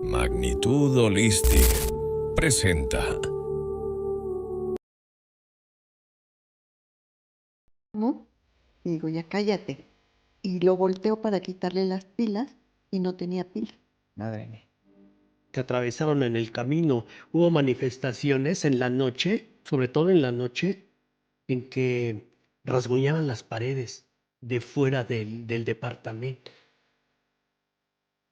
Magnitud Holistic presenta. ¿No? Y digo, ya cállate. Y lo volteo para quitarle las pilas y no tenía pila. Madre mía. Que atravesaron en el camino. Hubo manifestaciones en la noche, sobre todo en la noche, en que rasguñaban las paredes de fuera del departamento.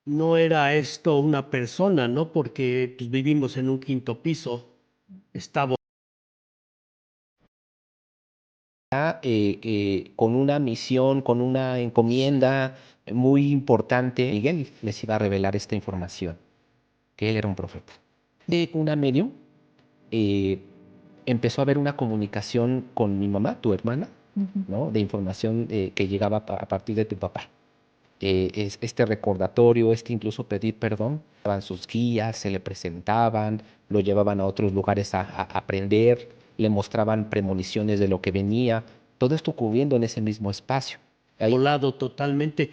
No era esto una persona, ¿no? Porque pues, vivimos en un quinto piso. Estaba Con una misión, con una encomienda muy importante, Miguel les iba a revelar esta información, que él era un profeta. De una medium eh, empezó a haber una comunicación con mi mamá, tu hermana, ¿no? De información que llegaba a partir de tu papá. Este recordatorio, incluso pedir perdón, daban sus guías, se le presentaban, lo llevaban a otros lugares a aprender, le mostraban premoniciones de lo que venía, todo esto ocurriendo en ese mismo espacio. volado totalmente.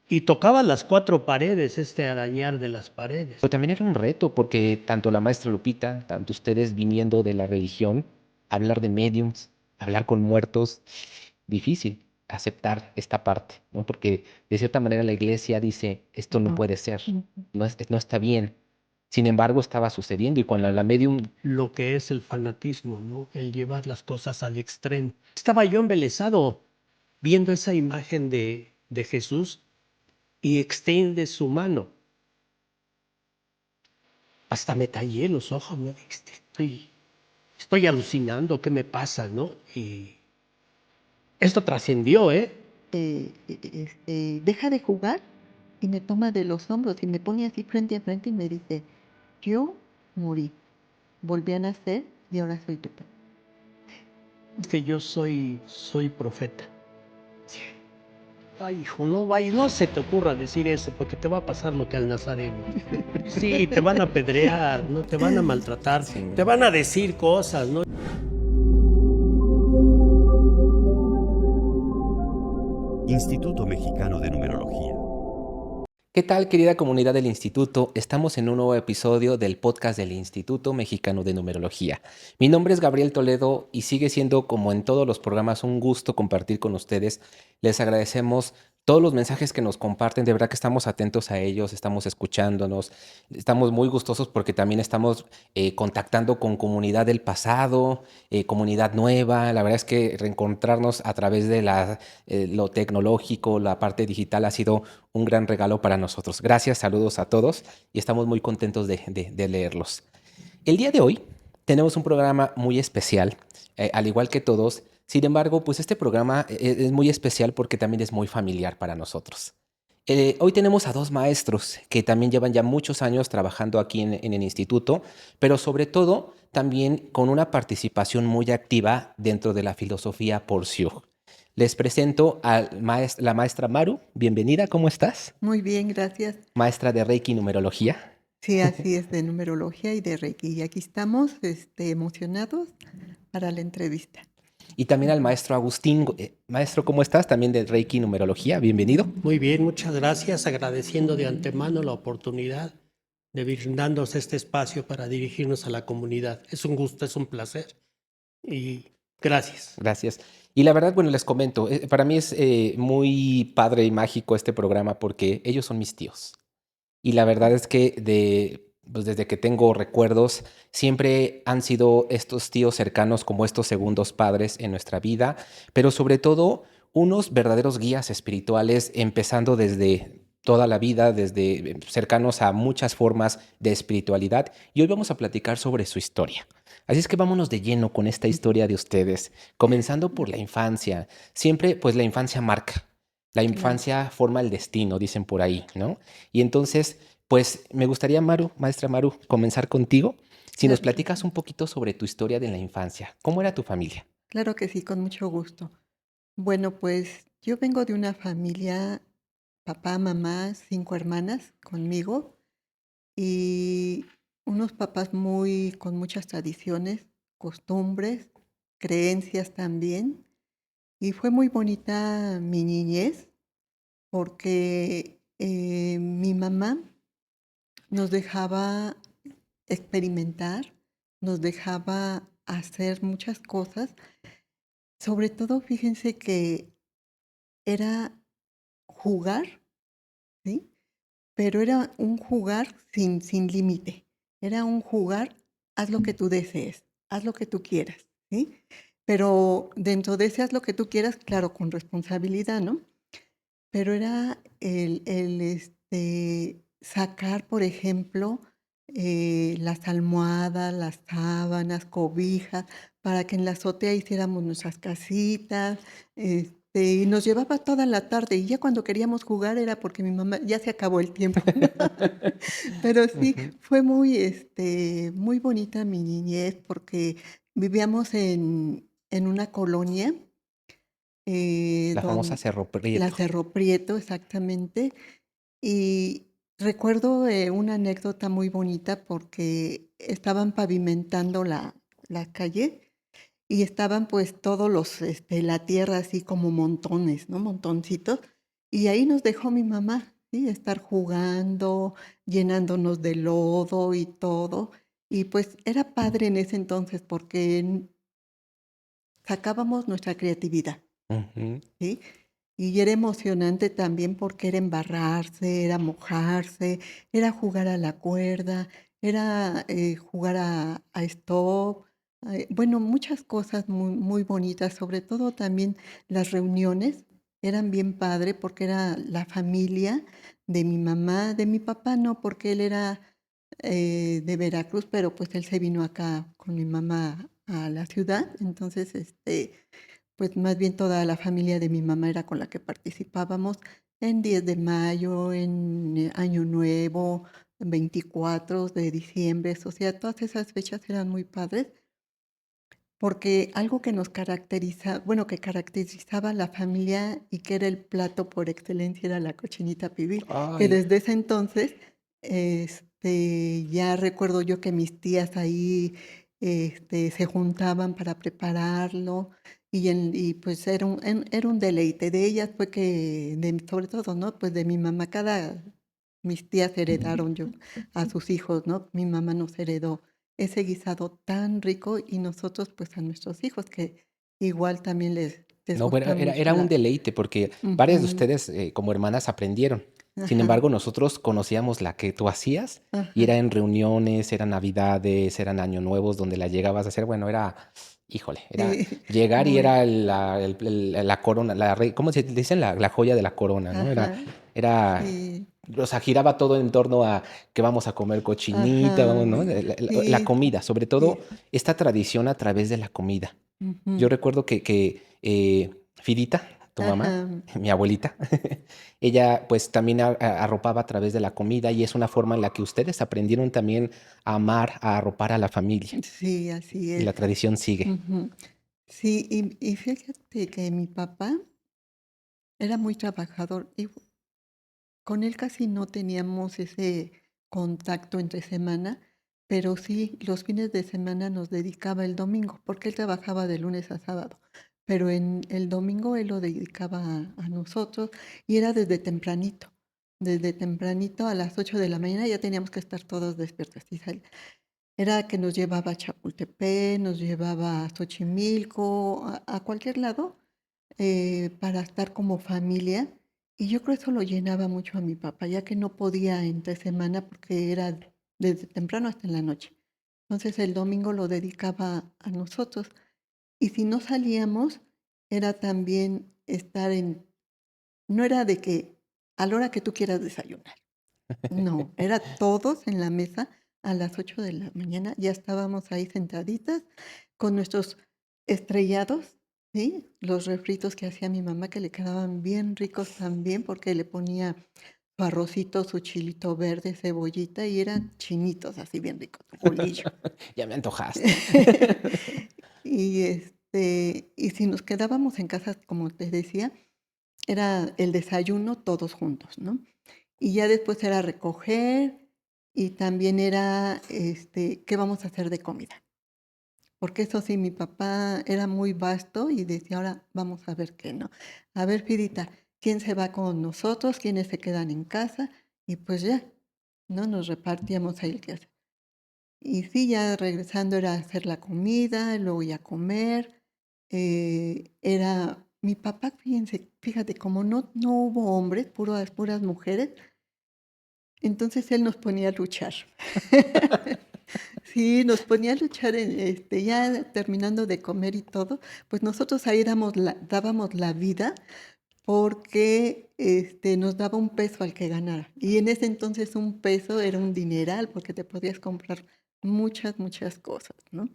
Y tocaba las cuatro paredes, este arañar de las paredes. Pero también era un reto porque tanto la maestra Lupita, tanto ustedes viniendo de la religión, hablar de mediums, hablar con muertos, difícil aceptar esta parte, ¿no? Porque de cierta manera la iglesia dice, esto no puede ser, no está bien. Sin embargo, estaba sucediendo y cuando la medium... Lo que es el fanatismo, ¿no? El llevar las cosas al extremo. Estaba yo embelesado viendo esa imagen de Jesús y extiende su mano. Hasta me tallé los ojos, ¿no? Estoy alucinando, ¿qué me pasa, no? Y esto trascendió, ¿eh? Deja de jugar y me toma de los hombros y me pone así frente a frente y me dice, yo morí, volví a nacer y ahora soy tu padre. Que yo soy profeta. Ay, hijo, no se te ocurra decir eso, porque te va a pasar lo que al Nazareno. Sí, te van a apedrear, no te van a maltratar, Sí. te van a decir cosas, ¿no? Instituto Mexicano de Numerología. ¿Qué tal, querida comunidad del Instituto? Estamos en un nuevo episodio del podcast del Instituto Mexicano de Numerología. Mi nombre es Gabriel Toledo y sigue siendo, como en todos los programas, un gusto compartir con ustedes. Les agradecemos todos los mensajes que nos comparten, de verdad que estamos atentos a ellos, estamos escuchándonos, estamos muy gustosos porque también estamos contactando con comunidad del pasado, comunidad nueva. La verdad es que reencontrarnos a través de lo tecnológico, la parte digital ha sido un gran regalo para nosotros. Gracias, saludos a todos y estamos muy contentos de leerlos. El día de hoy tenemos un programa muy especial, al igual que todos. Sin embargo, pues este programa es muy especial porque también es muy familiar para nosotros. Hoy tenemos a dos maestros que también llevan ya muchos años trabajando aquí en el instituto, pero sobre todo también con una participación muy activa dentro de la filosofía Porciúncula. Les presento a la maestra Maru. Bienvenida, ¿cómo estás? Muy bien, gracias. Maestra de Reiki y Numerología. Sí, así es, de numerología y de Reiki. Y aquí estamos emocionados para la entrevista. Y también al maestro Agustín. Maestro, ¿cómo estás? También de Reiki y Numerología. Bienvenido. Muy bien, muchas gracias, agradeciendo de antemano la oportunidad de brindarnos este espacio para dirigirnos a la comunidad. Es un gusto, es un placer y gracias. Gracias. Y la verdad, bueno, les comento, para mí es muy padre y mágico este programa porque ellos son mis tíos. Y la verdad es que pues desde que tengo recuerdos, siempre han sido estos tíos cercanos como estos segundos padres en nuestra vida, pero sobre todo unos verdaderos guías espirituales, empezando desde toda la vida, desde cercanos a muchas formas de espiritualidad. Y hoy vamos a platicar sobre su historia. Así es que vámonos de lleno con esta historia de ustedes, comenzando por la infancia. Siempre, pues la infancia marca. La infancia forma el destino, dicen por ahí, ¿no? Y entonces, pues me gustaría, Maru, maestra Maru, comenzar contigo. Si nos platicas un poquito sobre tu historia de la infancia. ¿Cómo era tu familia? Claro que sí, con mucho gusto. Bueno, pues yo vengo de una familia, papá, mamá, 5 hermanas conmigo y unos papás con muchas tradiciones, costumbres, creencias también. Y fue muy bonita mi niñez porque mi mamá nos dejaba experimentar, nos dejaba hacer muchas cosas. Sobre todo, fíjense que era jugar, ¿sí? Pero era un jugar sin límite. Era un jugar, haz lo que tú desees, haz lo que tú quieras, ¿sí? Pero dentro de ese haz lo que tú quieras, claro, con responsabilidad, ¿no? Pero era sacar, por ejemplo, las almohadas, las sábanas, cobijas, para que en la azotea hiciéramos nuestras casitas, y nos llevaba toda la tarde, y ya cuando queríamos jugar era porque mi mamá ya se acabó el tiempo. Pero sí, Ujú. fue muy, muy bonita mi niñez porque vivíamos en una colonia, La famosa don Cerro la Prieto. Cerro Prieto, exactamente. Y recuerdo, una anécdota muy bonita porque estaban pavimentando la calle y estaban, pues, todos la tierra así como montones, ¿no? Montoncitos. Y ahí nos dejó mi mamá, ¿sí? Estar jugando, llenándonos de lodo y todo. Y, pues, era padre en ese entonces porque sacábamos nuestra creatividad. Ujú. ¿Sí? Y era emocionante también porque era embarrarse, era mojarse, era jugar a la cuerda, era jugar a stop, bueno, muchas cosas muy, muy bonitas, sobre todo también las reuniones eran bien padre porque era la familia de mi mamá, de mi papá no, porque él era de Veracruz, pero pues él se vino acá con mi mamá a la ciudad, entonces pues más bien toda la familia de mi mamá era con la que participábamos en 10 de mayo, en Año Nuevo, en 24 de diciembre, o sea, todas esas fechas eran muy padres, porque algo que nos caracteriza, bueno, que caracterizaba a la familia y que era el plato por excelencia era la cochinita pibil, que Ay, desde ese entonces, ya recuerdo yo que mis tías ahí, se juntaban para prepararlo y pues era un deleite. De ellas fue que, sobre todo, ¿no? Pues de mi mamá, mis tías heredaron yo a sus hijos, ¿no? Mi mamá nos heredó ese guisado tan rico y nosotros pues a nuestros hijos que igual también les no, bueno, gusta mucho era un la... deleite porque varias de Ujú, ustedes, como hermanas, aprendieron. Sin ajá, embargo, nosotros conocíamos la que tú hacías y ajá, era en reuniones, eran navidades, eran año nuevos donde la llegabas a hacer. Bueno, era, híjole, era sí, llegar y muy, era la corona, ¿cómo se dicen? La joya de la corona, ¿no? ajá, Era, sí, o sea, giraba todo en torno a que vamos a comer cochinita, vamos, ajá, ¿no? La sí, comida, sobre todo sí, esta tradición a través de la comida. Yo ujú, recuerdo que Fidita, tu mamá, ajá, mi abuelita, ella pues también arropaba a través de la comida y es una forma en la que ustedes aprendieron también a amar, a arropar a la familia sí, así y es. la tradición sigue. Ujú. Sí, y fíjate que mi papá era muy trabajador y con él casi no teníamos ese contacto entre semana, pero sí los fines de semana nos dedicaba el domingo, porque él trabajaba de lunes a sábado, pero en el domingo él lo dedicaba a nosotros y era desde tempranito a las 8 de la mañana ya teníamos que estar todos despiertos. Era que nos llevaba a Chapultepec, nos llevaba a Xochimilco, a cualquier lado, para estar como familia. Y yo creo eso lo llenaba mucho a mi papá, ya que no podía entre semana porque era desde temprano hasta en la noche. Entonces el domingo lo dedicaba a nosotros. Y si no salíamos, era también estar no era de que a la hora que tú quieras desayunar. No, era todos en la mesa a las 8 de la mañana, ya estábamos ahí sentaditas con nuestros estrellados, ¿sí? Los refritos que hacía mi mamá que le quedaban bien ricos también porque le ponía su arrocito, su chilito verde, cebollita y eran chinitos así bien ricos, bolillo. Ya me antojaste. Y si nos quedábamos en casa, como te decía, era el desayuno todos juntos, ¿no? Y ya después era recoger y también era, ¿qué vamos a hacer de comida? Porque eso sí, mi papá era muy vasto y decía, ahora vamos a ver qué, ¿no? A ver, Fidita, ¿quién se va con nosotros? ¿Quiénes se quedan en casa? Y pues ya. ¿no? Nos repartíamos ahí el quehacer. Y sí, ya regresando era hacer la comida, luego ya comer. Era mi papá, fíjate, como no hubo hombres, puras mujeres, entonces él nos ponía a luchar. Sí, nos ponía a luchar ya terminando de comer y todo, pues nosotros ahí dábamos la vida porque nos daba un peso al que ganara. Y en ese entonces un peso era un dineral porque te podías comprar muchas cosas, ¿no?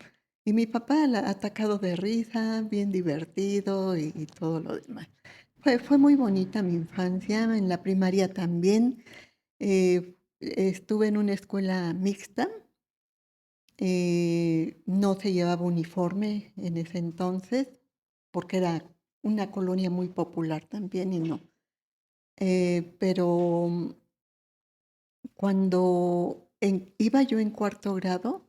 Y mi papá atacado de risa, bien divertido y todo lo demás. Fue muy bonita mi infancia, en la primaria también. Estuve en una escuela mixta, no se llevaba uniforme en ese entonces porque era una colonia muy popular también y no. Pero cuando iba yo en cuarto grado,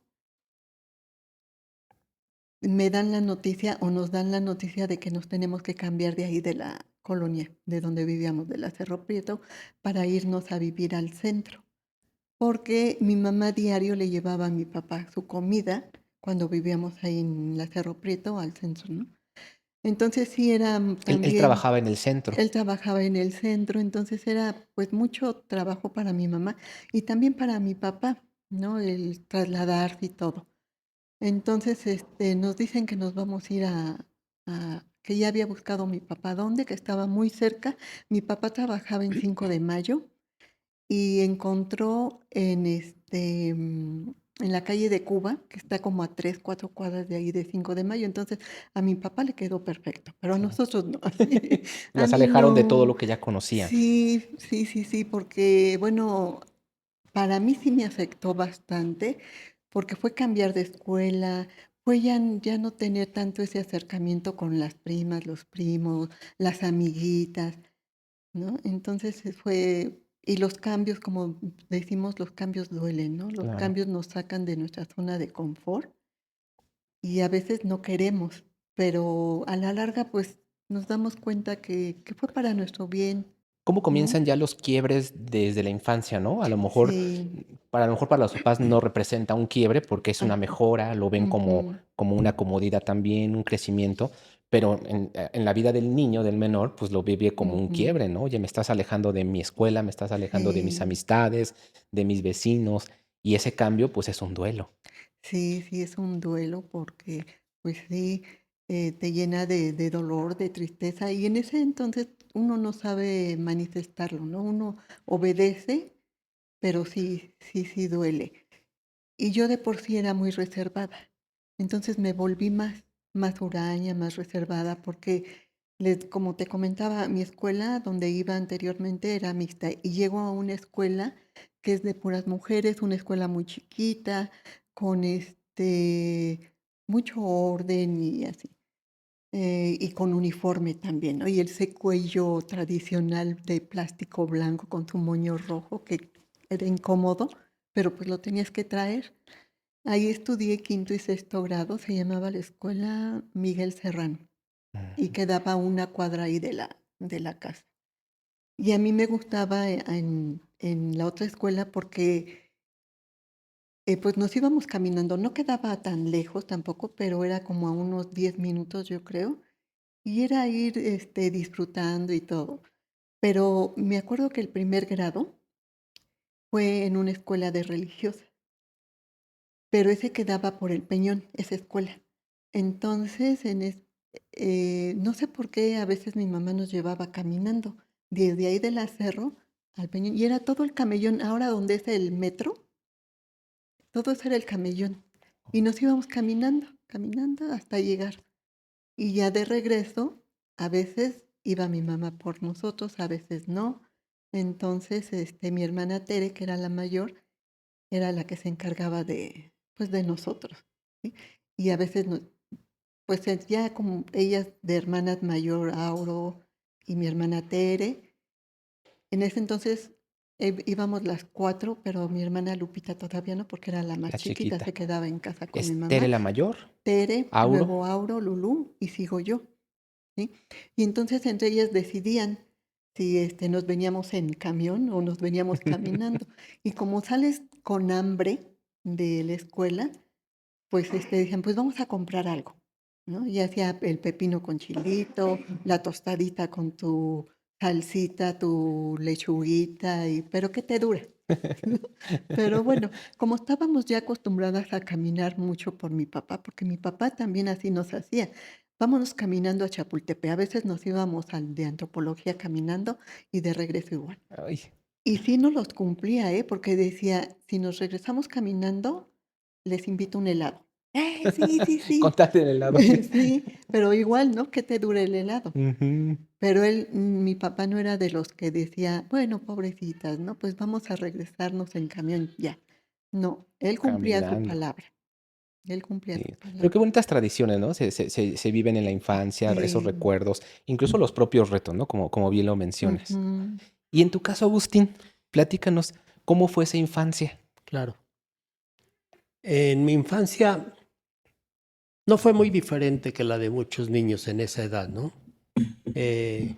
me dan la noticia o nos dan la noticia de que nos tenemos que cambiar de ahí de la colonia, de donde vivíamos, de la Cerro Prieto, para irnos a vivir al centro. Porque mi mamá diario le llevaba a mi papá su comida cuando vivíamos ahí en la Cerro Prieto al centro, ¿no? Entonces sí era Él también, trabajaba en el centro. él trabajaba en el centro, entonces era pues mucho trabajo para mi mamá y también para mi papá, ¿no? El trasladarse y todo. Entonces nos dicen que nos vamos a ir que ya había buscado mi papá dónde, que estaba muy cerca. Mi papá trabajaba en 5 de Mayo y encontró en la calle de Cuba, que está como a 3, 4 cuadras de ahí de 5 de Mayo. Entonces, a mi papá le quedó perfecto, pero a Sí. nosotros no. A Las mí alejaron de todo no. lo que ya conocían. Sí, porque, bueno, para mí sí me afectó bastante, porque fue cambiar de escuela, fue ya no tener tanto ese acercamiento con las primas, los primos, las amiguitas. ¿No? Entonces y los cambios, como decimos, los cambios duelen, ¿no? Los Claro. cambios nos sacan de nuestra zona de confort y a veces no queremos, pero a la larga, pues nos damos cuenta que fue para nuestro bien, ¿Cómo ¿no? comienzan ya los quiebres desde la infancia, no? Sí, A lo mejor para los papás no representa un quiebre porque es una ajá, mejora, lo ven ujú, como una comodidad también, un crecimiento, pero en la vida del niño, del menor, pues lo vive como un ujú, quiebre, ¿no? Oye, me estás alejando de mi escuela, me estás alejando de mis sí, amistades, de mis vecinos, y ese cambio, pues es un duelo. sí, es un duelo porque, pues sí, te llena de dolor, de tristeza, y en ese entonces uno no sabe manifestarlo, ¿no? Uno obedece, pero sí duele. Y yo de por sí era muy reservada. Entonces me volví más huraña, más reservada, porque como te comentaba, mi escuela donde iba anteriormente era mixta y llego a una escuela que es de puras mujeres, una escuela muy chiquita, con mucho orden y así. Y con uniforme también, ¿no? Y ese cuello tradicional de plástico blanco con su moño rojo que era incómodo, pero pues lo tenías que traer. Ahí estudié quinto y sexto grado, se llamaba la escuela Miguel Serrano y Ujú. quedaba a una cuadra ahí de la casa. Y a mí me gustaba en la otra escuela porque pues nos íbamos caminando, no quedaba tan lejos tampoco, pero era como a unos 10 minutos yo creo, y era ir disfrutando y todo. Pero me acuerdo que el primer grado fue en una escuela de religiosas, pero ese quedaba por el Peñón, esa escuela. Entonces, no sé por qué a veces mi mamá nos llevaba caminando desde ahí de la Cerro al Peñón, y era todo el camellón, ahora donde es el metro, todo eso era el camellón. Y nos íbamos caminando hasta llegar. Y ya de regreso, a veces iba mi mamá por nosotros, a veces no. Entonces, mi hermana Tere, que era la mayor, era la que se encargaba pues, de nosotros, ¿sí? Y a veces, pues ya como ellas de hermanas mayor, Auro y mi hermana Tere, en ese entonces íbamos las cuatro, pero mi hermana Lupita todavía no, porque era la más La chiquita, chiquita. se quedaba en casa con mi ¿Es Tere mamá. la mayor? Tere, ¿Auro? luego Auro, Lulú y sigo yo, ¿sí? Y entonces entre ellas decidían. si nos veníamos en camión o nos veníamos caminando. Y como sales con hambre de la escuela, pues decían, pues vamos a comprar algo, ¿no? Y hacía el pepino con chilito, la tostadita con tu salsita, tu lechuguita, pero ¿qué te dura? ¿No? Pero bueno, como estábamos ya acostumbradas a caminar mucho por mi papá, porque mi papá también así nos hacía. Vámonos caminando a Chapultepec. A veces nos íbamos al de antropología caminando y de regreso igual. Ay, Y sí nos los cumplía, porque decía, si nos regresamos caminando, les invito un helado. Sí, sí, sí. contate el helado. Sí, pero igual, ¿no? Que te dure el helado. Ujú. Pero mi papá no era de los que decía, bueno, pobrecitas, ¿no? Pues vamos a regresarnos en camión ya. No, él cumplía su Caminando. palabra. Él cumplía Sí. su Pero qué palabra. bonitas tradiciones, ¿no? Se viven en la infancia, esos Sí. recuerdos, incluso los propios retos, ¿no? Como bien lo mencionas. Ujú. Y en tu caso, Agustín, platícanos, ¿cómo fue esa infancia? Claro. En mi infancia no fue muy diferente que la de muchos niños en esa edad, ¿no? Eh,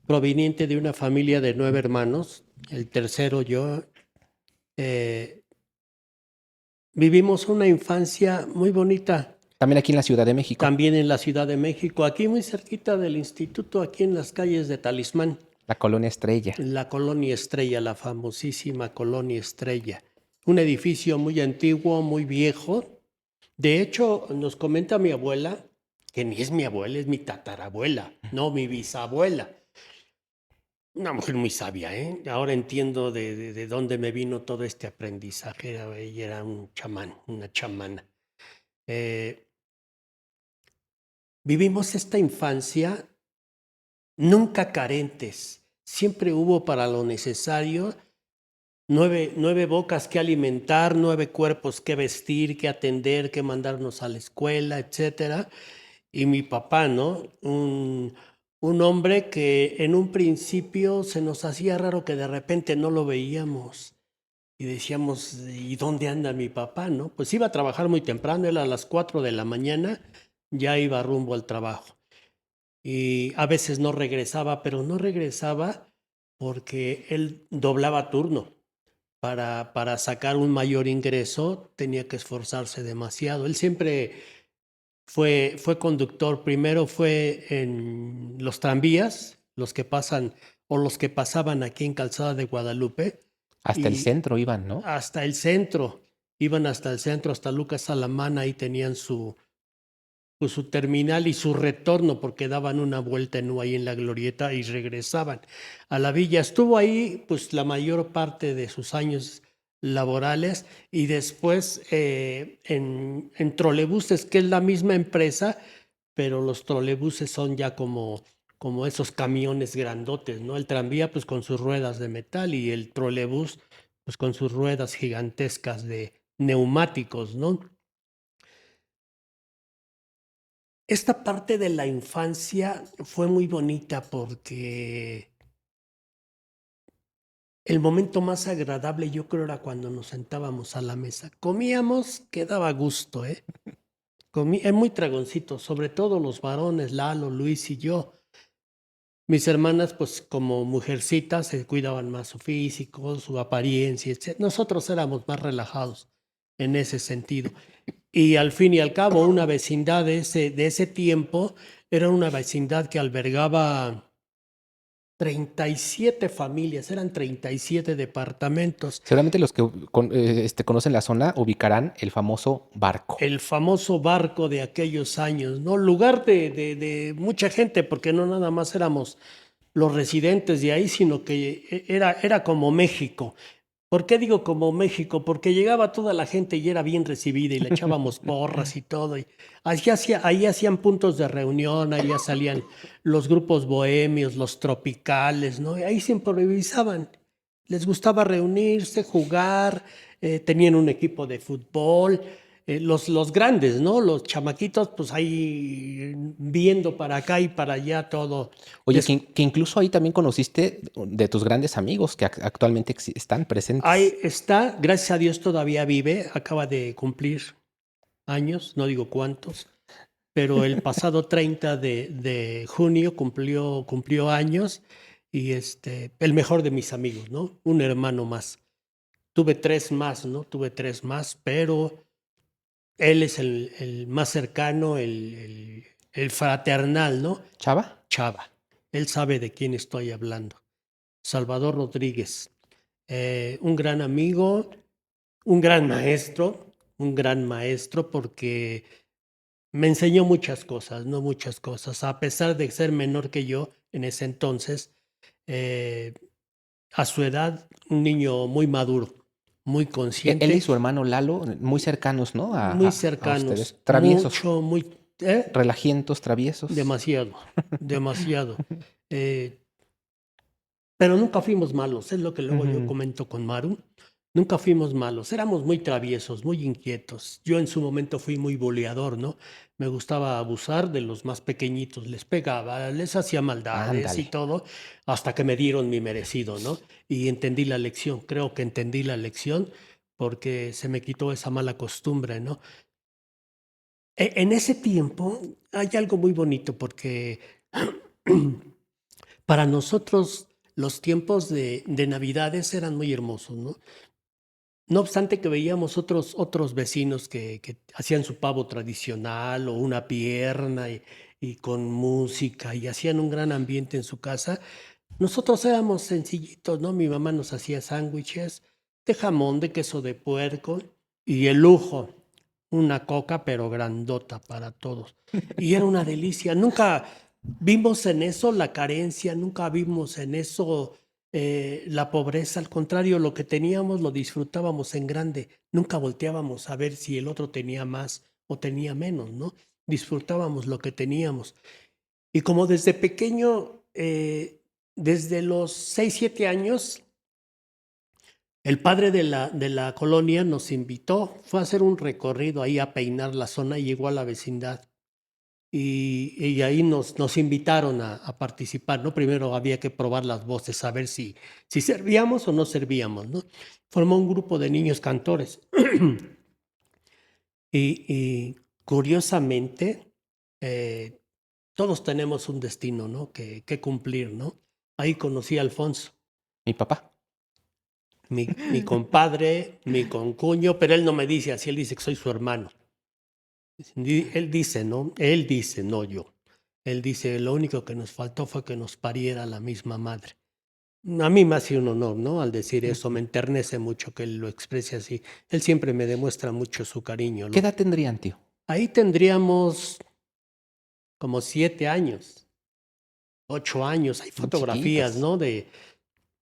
Proveniente de una familia de 9 hermanos, el tercero yo, eh, vivimos una infancia muy bonita, También aquí en la Ciudad de México, también en la Ciudad de México, aquí muy cerquita del instituto, aquí en las calles de Talismán, la colonia Estrella. la Colonia Estrella, la famosísima Colonia Estrella. Un edificio muy antiguo, muy viejo. De hecho, nos comenta mi abuela, que ni es mi abuela, es mi tatarabuela, no mi bisabuela. Una mujer muy sabia, ¿eh? Ahora entiendo de dónde me vino todo este aprendizaje. Ella era un chamán, una chamana. Eh, Vivimos esta infancia nunca carentes. Siempre hubo para lo necesario 9 bocas que alimentar, 9 cuerpos que vestir, que atender, que mandarnos a la escuela, etcétera. Y mi papá, ¿no? Un hombre que en un principio se nos hacía raro que de repente no lo veíamos. Y decíamos, ¿y dónde anda mi papá, no? Pues iba a trabajar muy temprano, él a las 4 de la mañana ya iba rumbo al trabajo. Y a veces no regresaba, pero no regresaba porque él doblaba turno. Para sacar un mayor ingreso tenía que esforzarse demasiado. Él siempre fue conductor, primero fue en los tranvías, los que pasan o los que pasaban aquí en Calzada de Guadalupe, Hasta el y centro iban, ¿no? hasta el centro, iban hasta el centro, hasta Lucas Alamana, ahí tenían pues, su terminal y su retorno, porque daban una vuelta en U ahí en la glorieta y regresaban a la villa. Estuvo ahí pues la mayor parte de sus años laborales y después en trolebuses, que es la misma empresa, pero los trolebuses son ya como esos camiones grandotes, ¿no? El tranvía pues con sus ruedas de metal y el trolebús pues con sus ruedas gigantescas de neumáticos, ¿no? Esta parte de la infancia fue muy bonita porque el momento más agradable yo creo era cuando nos sentábamos a la mesa. Comíamos que daba gusto, ¿eh? Muy tragoncitos, sobre todo los varones, Lalo, Luis y yo. Mis hermanas, pues como mujercitas, se cuidaban más su físico, su apariencia, etc. Nosotros éramos más relajados en ese sentido. Y al fin y al cabo, una vecindad de ese tiempo era una vecindad que albergaba 37 familias, eran 37 departamentos. Seguramente los que conocen la zona ubicarán el famoso barco. El famoso barco de aquellos años, ¿no? Lugar de mucha gente, porque no nada más éramos los residentes de ahí, sino que era como México. ¿Por qué digo como México? Porque llegaba toda la gente y era bien recibida y le echábamos porras y todo. Y ahí hacían puntos de reunión, ahí ya salían los grupos bohemios, los tropicales, ¿no? Y ahí se improvisaban. Les gustaba reunirse, jugar, tenían un equipo de fútbol. Los grandes, ¿no? Los chamaquitos, pues ahí viendo para acá y para allá todo. Oye, que incluso ahí también conociste de tus grandes amigos que actualmente están presentes. Ahí está, gracias a Dios todavía vive, acaba de cumplir años, no digo cuántos, pero el pasado 30 de junio cumplió años y el mejor de mis amigos, ¿no? Un hermano más. Tuve 3 más, ¿no? Tuve 3 más, pero él es el más cercano, el fraternal, ¿no? ¿Chava? Chava. Él sabe de quién estoy hablando. Salvador Rodríguez. Un gran amigo, un gran maestro porque me enseñó muchas cosas, no muchas cosas. A pesar de ser menor que yo en ese entonces, eh, a su edad, un niño muy maduro, muy Él y consciente, su hermano Lalo, muy cercanos, ¿no? muy A ustedes. cercanos, Traviesos, mucho, muy, relajientos, traviesos. demasiado, demasiado. Eh, pero nunca fuimos malos, es lo que luego yo Ujú. comento con Maru. Nunca fuimos malos, éramos muy traviesos, muy inquietos. Yo en su momento fui muy boleador, ¿no? Me gustaba abusar de los más pequeñitos, les pegaba, les hacía maldades y Ándale. todo, hasta que me dieron mi merecido, ¿no? Y entendí la lección, creo que entendí la lección porque se me quitó esa mala costumbre, ¿no? En ese tiempo hay algo muy bonito porque para nosotros los tiempos de Navidades eran muy hermosos, ¿no? No obstante que veíamos otros vecinos que hacían su pavo tradicional o una pierna y con música y hacían un gran ambiente en su casa, nosotros éramos sencillitos, ¿no? Mi mamá nos hacía sándwiches de jamón, de queso de puerco y el lujo, una coca pero grandota para todos. Y era una delicia. Nunca vimos en eso la carencia, nunca vimos en eso la pobreza. Al contrario, lo que teníamos lo disfrutábamos en grande. Nunca volteábamos a ver si el otro tenía más o tenía menos, ¿no? Disfrutábamos lo que teníamos. Y como desde pequeño, desde los 6 7 años, el padre de la colonia nos invitó, fue a hacer un recorrido ahí a peinar la zona y llegó a la vecindad. Y ahí nos invitaron a participar, ¿no? Primero había que probar las voces, a ver si servíamos o no servíamos, ¿no? Formó un grupo de niños cantores. Y curiosamente, eh, todos tenemos un destino, ¿no? Que cumplir, ¿no? Ahí conocí a Alfonso, Mi papá. mi compadre, mi concuño, pero él no me dice así, él dice que soy su hermano. Él dice, ¿no? Él dice, no yo. Él dice, lo único que nos faltó fue que nos pariera la misma madre. A mí me hace un honor, ¿no? Al decir eso, me Ujú. enternece mucho que él lo exprese así. Él siempre me demuestra mucho su cariño, ¿Qué ¿no? edad tendrían, tío? Ahí tendríamos como 7 años, 8 años. Hay Muy fotografías, chiquitos. ¿no?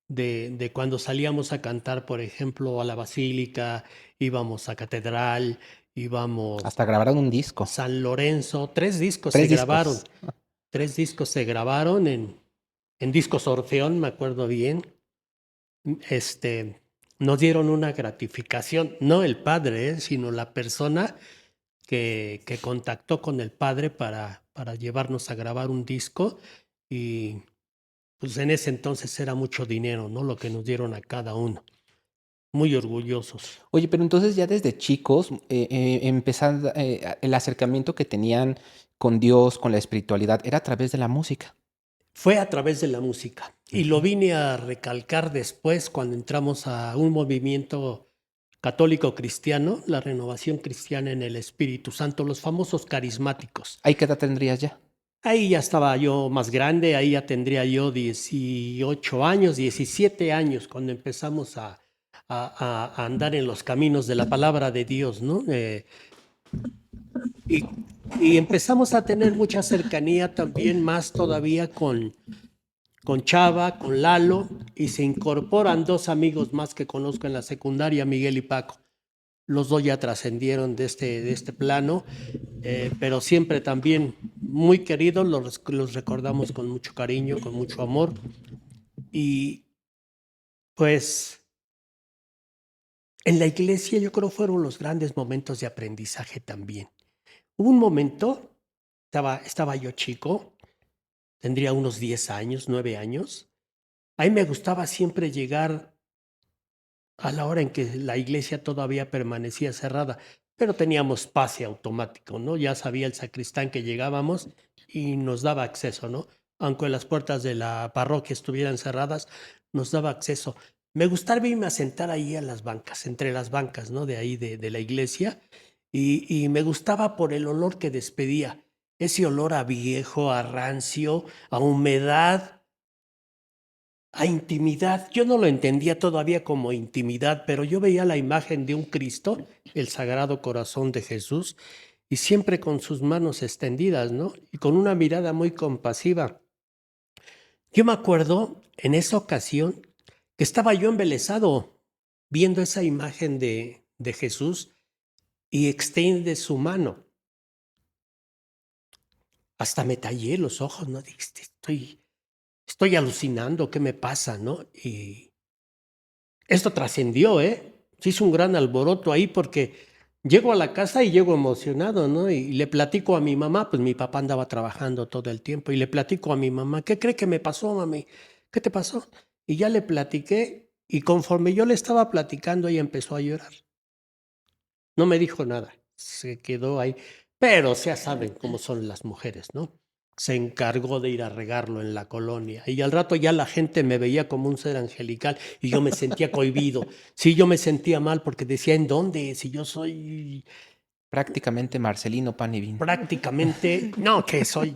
De cuando salíamos a cantar, por ejemplo, a la Basílica, íbamos a Catedral, íbamos Hasta grabaron un disco. San Lorenzo. 3 discos se 3 discos. grabaron. 3 discos se grabaron en Discos Orfeón, me acuerdo bien. Este, nos dieron una gratificación, no el padre, sino la persona que contactó con el padre para llevarnos a grabar un disco. Y pues en ese entonces era mucho dinero, ¿no? Lo que nos dieron a cada uno. Muy orgullosos. Oye, pero entonces ya desde chicos, empezando, el acercamiento que tenían con Dios, con la espiritualidad, era a través de la música. Fue a través de la música. Y lo Ujú. vine a recalcar después cuando entramos a un movimiento católico cristiano, la renovación cristiana en el Espíritu Santo, los famosos carismáticos. ¿Ahí qué edad tendrías ya? Ahí ya estaba yo más grande, ahí ya tendría yo 18 años, 17 años, cuando empezamos a andar en los caminos de la palabra de Dios, ¿no? Y, y empezamos a tener mucha cercanía también, más todavía con Chava, con Lalo, y se incorporan 2 amigos más que conozco en la secundaria, Miguel y Paco. Los 2 ya trascendieron de este plano, pero siempre también muy queridos, los recordamos con mucho cariño, con mucho amor. Y pues en la iglesia yo creo fueron los grandes momentos de aprendizaje también. Hubo un momento, estaba yo chico, tendría unos 10 años, 9 años. Ahí me gustaba siempre llegar a la hora en que la iglesia todavía permanecía cerrada, pero teníamos pase automático, ¿no? Ya sabía el sacristán que llegábamos y nos daba acceso, ¿no? aunque las puertas de la parroquia estuvieran cerradas, nos daba acceso. Me gustaba irme a sentar ahí a las bancas, entre las bancas, ¿no? De ahí de la iglesia, y me gustaba por el olor que despedía, ese olor a viejo, a rancio, a humedad, a intimidad. Yo no lo entendía todavía como intimidad, pero yo veía la imagen de un Cristo, el Sagrado Corazón de Jesús, y siempre con sus manos extendidas, ¿no? Y con una mirada muy compasiva. Yo me acuerdo en esa ocasión que estaba yo embelesado viendo esa imagen de Jesús y extiende su mano. Hasta me tallé los ojos, ¿no? Dije, estoy alucinando, ¿qué me pasa, no? Y esto trascendió, ¿eh? Se hizo un gran alboroto ahí porque llego a la casa y llego emocionado, ¿no? Y le platico a mi mamá, pues mi papá andaba trabajando todo el tiempo, y le platico a mi mamá, ¿qué cree que me pasó, mami? ¿Qué te pasó? Y ya le platiqué, y conforme yo le estaba platicando, ella empezó a llorar. No me dijo nada, se quedó ahí. Pero ya saben cómo son las mujeres, ¿no? Se encargó de ir a regarlo en la colonia. Y al rato ya la gente me veía como un ser angelical y yo me sentía cohibido. Sí, yo me sentía mal porque decía, ¿en dónde? Si yo soy Prácticamente Marcelino Pan y Vino. prácticamente, no, que soy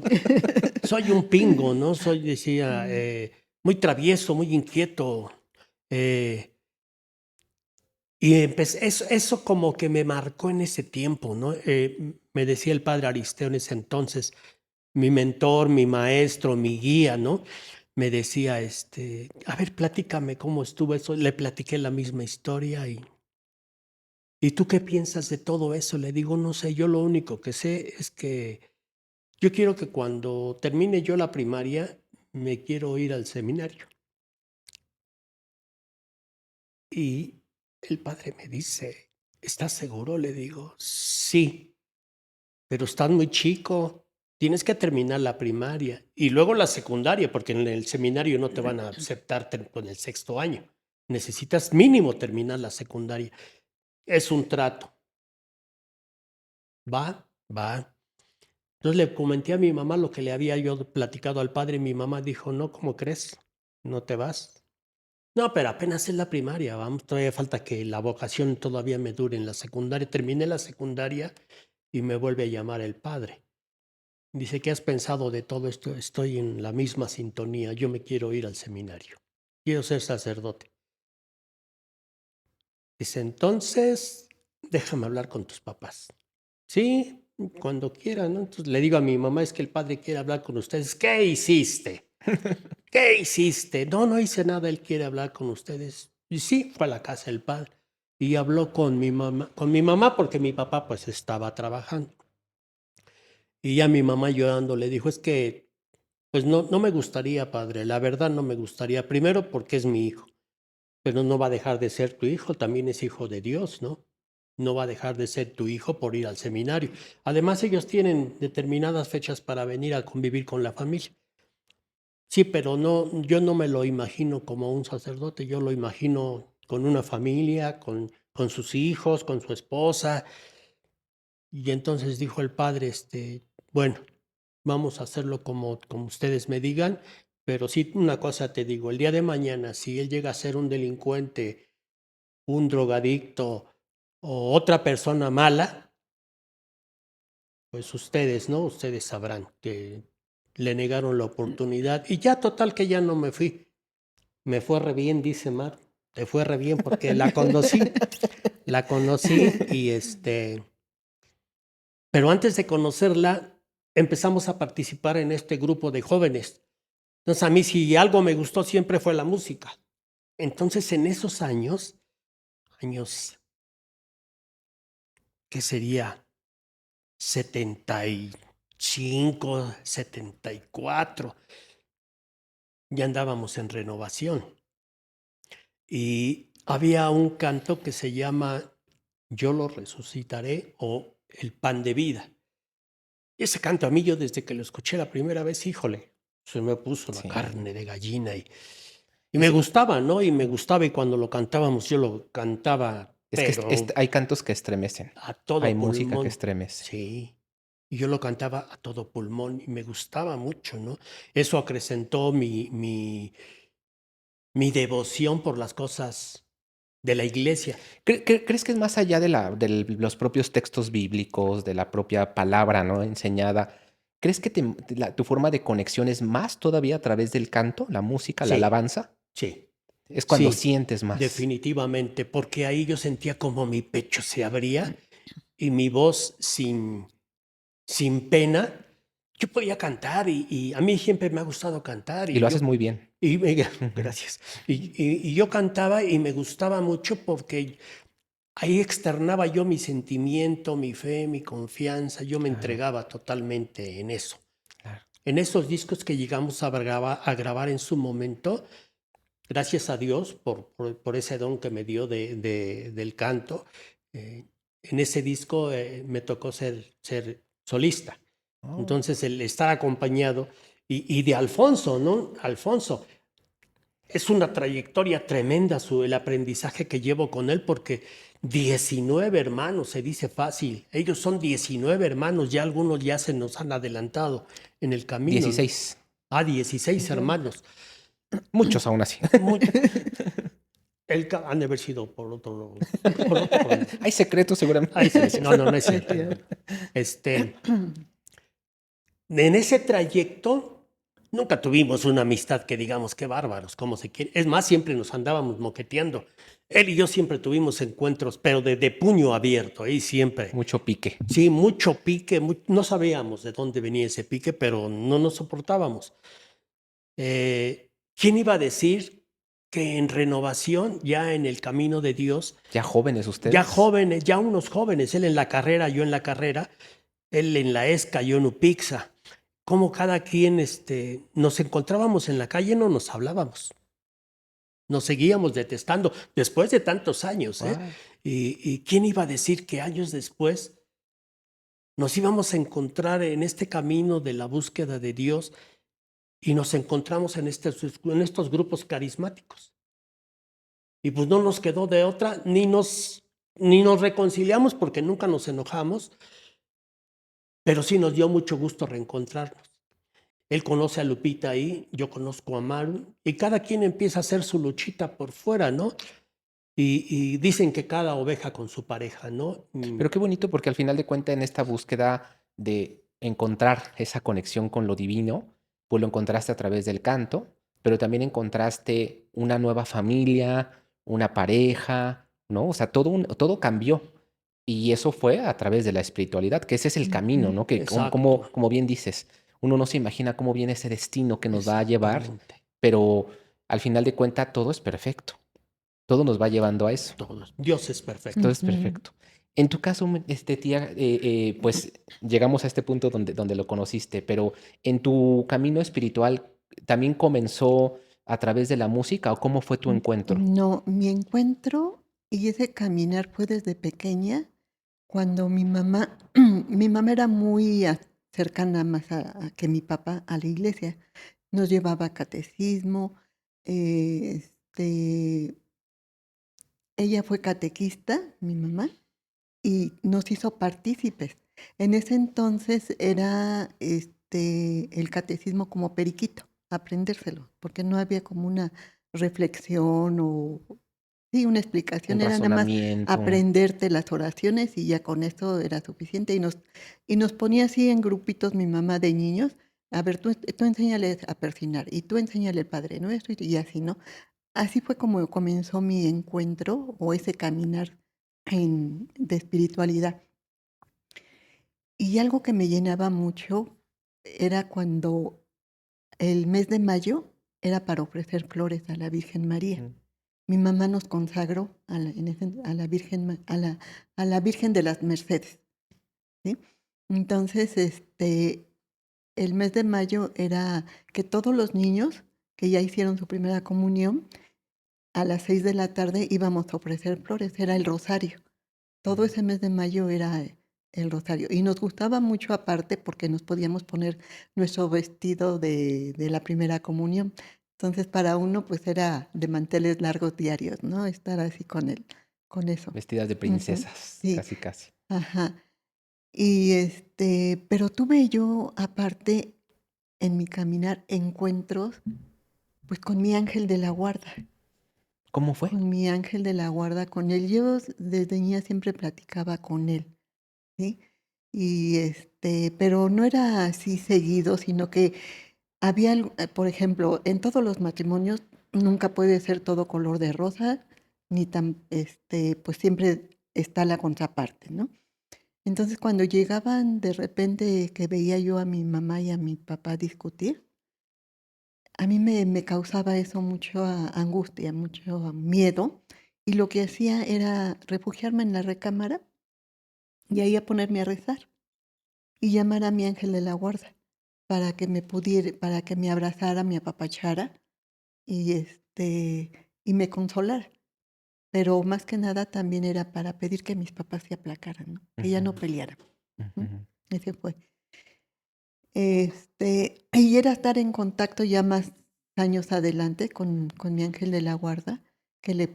un pingo, ¿no? Decía, muy travieso, muy inquieto. Y eso como que me marcó en ese tiempo, ¿no? Me decía el padre Aristeo en ese entonces, mi mentor, mi maestro, mi guía, ¿no? Me decía, a ver, platícame cómo estuvo eso. Le platiqué la misma historia ¿y tú qué piensas de todo eso? Le digo, no sé, yo lo único que sé es que yo quiero que cuando termine yo la primaria, me quiero ir al seminario. Y el padre me dice, ¿estás seguro? Le digo, sí, pero estás muy chico, tienes que terminar la primaria y luego la secundaria, porque en el seminario no te van a aceptar con el 6º año. Necesitas mínimo terminar la secundaria. Es un trato. Va, va. Entonces le comenté a mi mamá lo que le había yo platicado al padre y mi mamá dijo, no, ¿cómo crees? ¿No te vas? No, pero apenas es la primaria, vamos, todavía falta que la vocación todavía me dure en la secundaria. Terminé la secundaria y me vuelve a llamar el padre. Dice, ¿qué has pensado de todo esto? Estoy en la misma sintonía, yo me quiero ir al seminario, quiero ser sacerdote. Dice, entonces, déjame hablar con tus papás. Sí, cuando quieran, ¿no? Entonces le digo a mi mamá, es que el padre quiere hablar con ustedes. ¿Qué hiciste? ¿Qué hiciste? No, no hice nada, él quiere hablar con ustedes. Y sí, fue a la casa del padre y habló con mi mamá porque mi papá pues estaba trabajando. Y ya mi mamá llorando le dijo, es que pues no me gustaría, padre, la verdad no me gustaría. Primero porque es mi hijo, pero no va a dejar de ser tu hijo, también es hijo de Dios, ¿no? No va a dejar de ser tu hijo por ir al seminario. Además, ellos tienen determinadas fechas para venir a convivir con la familia. Sí, pero no, yo no me lo imagino como un sacerdote, yo lo imagino con una familia, con sus hijos, con su esposa. Y entonces dijo el padre, bueno, vamos a hacerlo como ustedes me digan, pero sí una cosa te digo, el día de mañana, si él llega a ser un delincuente, un drogadicto o otra persona mala, pues ustedes, ¿no? Ustedes sabrán que le negaron la oportunidad. Y ya total que ya no me fui. Me fue re bien, dice Mar. Te fue re bien porque la conocí y pero antes de conocerla, empezamos a participar en este grupo de jóvenes. Entonces a mí si algo me gustó siempre fue la música. Entonces en esos años, ¿qué sería? 75, 74, ya andábamos en renovación. Y había un canto que se llama Yo lo resucitaré o El pan de vida. Y ese canto a mí yo desde que lo escuché la primera vez, híjole, se me puso la Sí. carne de gallina y me gustaba, ¿no? Y me gustaba y cuando lo cantábamos yo lo cantaba, Es que pero hay cantos que estremecen. a todo Hay música que pulmón. estremece. Sí. y yo lo cantaba a todo pulmón y me gustaba mucho, ¿no? Eso acrecentó mi devoción por las cosas de la iglesia. ¿Crees que es más allá de los propios textos bíblicos, de la propia palabra, ¿no? Enseñada? ¿Crees que tu forma de conexión es más todavía a través del canto, la música, la Sí, alabanza? sí, Es cuando sí, sientes más. definitivamente, porque ahí yo sentía como mi pecho se abría y mi voz sin pena, yo podía cantar y a mí siempre me ha gustado cantar Y lo haces muy bien. y me- Ujú. gracias. Y yo cantaba y me gustaba mucho porque ahí externaba yo mi sentimiento, mi fe, mi confianza, yo me Claro, entregaba totalmente en eso. claro. En esos discos que llegamos a grabar en su momento, gracias a Dios por ese don que me dio del canto, eh, en ese disco me tocó ser solista. Oh. Entonces el estar acompañado y de Alfonso, ¿no? Alfonso, es una trayectoria tremenda el aprendizaje que llevo con él porque 19 hermanos, se dice fácil. Ellos son 19 hermanos, ya algunos ya se nos han adelantado en el camino, ¿no? 16. 16 Wow. hermanos. Muchos aún así. Muy, han de haber sido por otro camino. Hay secretos seguramente. Ay, sí, no, no, no es No es cierto. No, no. cierto. Este, en ese trayecto nunca tuvimos una amistad que digamos qué bárbaros, cómo se quiere. Es más, siempre nos andábamos moqueteando. Él y yo siempre tuvimos encuentros, pero de puño abierto, ahí siempre. Mucho pique. Sí, mucho pique, no sabíamos de dónde venía ese pique, pero no nos soportábamos. ¿Quién iba a decir que en renovación, ya en el camino de Dios, Ya jóvenes ya ustedes. jóvenes, ya unos jóvenes, él en la carrera, yo en la carrera, él en la ESCA, yo en UPIXA, como cada quien nos encontrábamos en la calle, no nos hablábamos, nos seguíamos detestando después de tantos años, ¿eh? Wow. Y quién iba a decir que años después nos íbamos a encontrar en este camino de la búsqueda de Dios y nos encontramos en estos grupos carismáticos. Y pues no nos quedó de otra, ni nos reconciliamos porque nunca nos enojamos, pero sí nos dio mucho gusto reencontrarnos. Él conoce a Lupita ahí, yo conozco a Maru, y cada quien empieza a hacer su luchita por fuera, ¿no? Y dicen que cada oveja con su pareja, ¿no? Pero qué bonito porque al final de cuentas en esta búsqueda de encontrar esa conexión con lo divino, pues lo encontraste a través del canto, pero también encontraste una nueva familia, una pareja, ¿no? O sea, todo cambió. Y eso fue a través de la espiritualidad, que ese es el camino, Ujú. ¿no? Que Exacto, como bien dices, uno no se imagina cómo viene ese destino que nos va a llevar, exactamente. pero al final de cuentas todo es perfecto. Todo nos va llevando a eso. Todos. Dios es Todo perfecto. es Ujú. perfecto. En tu caso, tía, pues llegamos a este punto donde lo conociste, pero en tu camino espiritual, ¿también comenzó a través de la música o cómo fue tu encuentro? No, mi encuentro y ese caminar fue desde pequeña, cuando mi mamá, mi mamá era muy cercana más que mi papá a la iglesia. Nos llevaba a catecismo, ella fue catequista, mi mamá, y nos hizo partícipes. En ese entonces era el catecismo como periquito, aprendérselo, porque no había como una reflexión o sí, una Un explicación, era nada más razonamiento. aprenderte las oraciones y ya con eso era suficiente. Y nos ponía así en grupitos mi mamá de niños, a ver, tú enséñale a persinar y tú enséñale el Padre Nuestro y así, ¿no? Así fue como comenzó mi encuentro o ese caminar de espiritualidad. Y algo que me llenaba mucho era cuando el mes de mayo era para ofrecer flores a la Virgen María. Mm. Mi mamá nos consagró a la Virgen, a la Virgen de las Mercedes, ¿sí? Entonces, el mes de mayo era que todos los niños que ya hicieron su primera comunión, a las 6 de la tarde íbamos a ofrecer flores, era el rosario. Todo ese mes de mayo era el rosario. Y nos gustaba mucho aparte porque nos podíamos poner nuestro vestido de la primera comunión. Entonces para uno pues era de manteles largos diarios, ¿no? Estar así con eso. Vestidas de Ujú. princesas, Sí, casi, casi. ajá. Pero tuve yo, aparte, en mi caminar, encuentros, pues, con mi ángel de la guarda, ¿Cómo fue? con mi ángel de la guarda, con él. Yo desde niña siempre platicaba con él, ¿sí? Pero no era así seguido, sino que había, por ejemplo, en todos los matrimonios nunca puede ser todo color de rosa, ni tan, pues siempre está la contraparte, ¿no? Entonces, cuando llegaban de repente que veía yo a mi mamá y a mi papá discutir, a mí me causaba eso mucha angustia, mucho miedo, y lo que hacía era refugiarme en la recámara y ahí a ponerme a rezar y llamar a mi ángel de la guarda para que me abrazara, me apapachara y, y me consolara. Pero más que nada también era para pedir que mis papás se aplacaran, ¿no? Que ya no Ujú, pelearan. ¿Mm? ujú. Ese fue. Y era estar en contacto ya más años adelante con mi ángel de la guarda,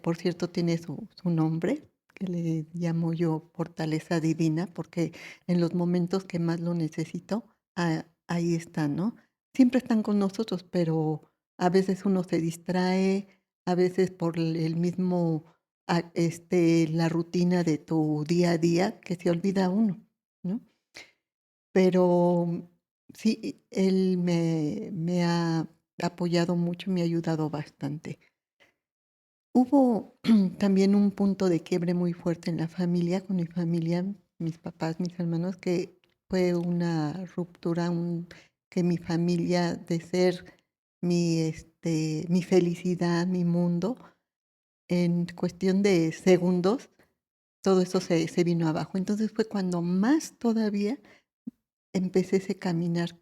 por cierto, tiene su nombre, que le llamo yo fortaleza divina, porque en los momentos que más lo necesito, ahí están, ¿no? Siempre están con nosotros, pero a veces uno se distrae, a veces por el mismo, la rutina de tu día a día, que se olvida uno, ¿no? Pero sí, él me ha apoyado mucho, me ha ayudado bastante. Hubo también un punto de quiebre muy fuerte en la familia, con mi familia, mis papás, mis hermanos, que fue una ruptura, que mi familia de ser mi felicidad, mi mundo, en cuestión de segundos, todo eso se vino abajo. Entonces fue cuando más todavía empecé ese caminar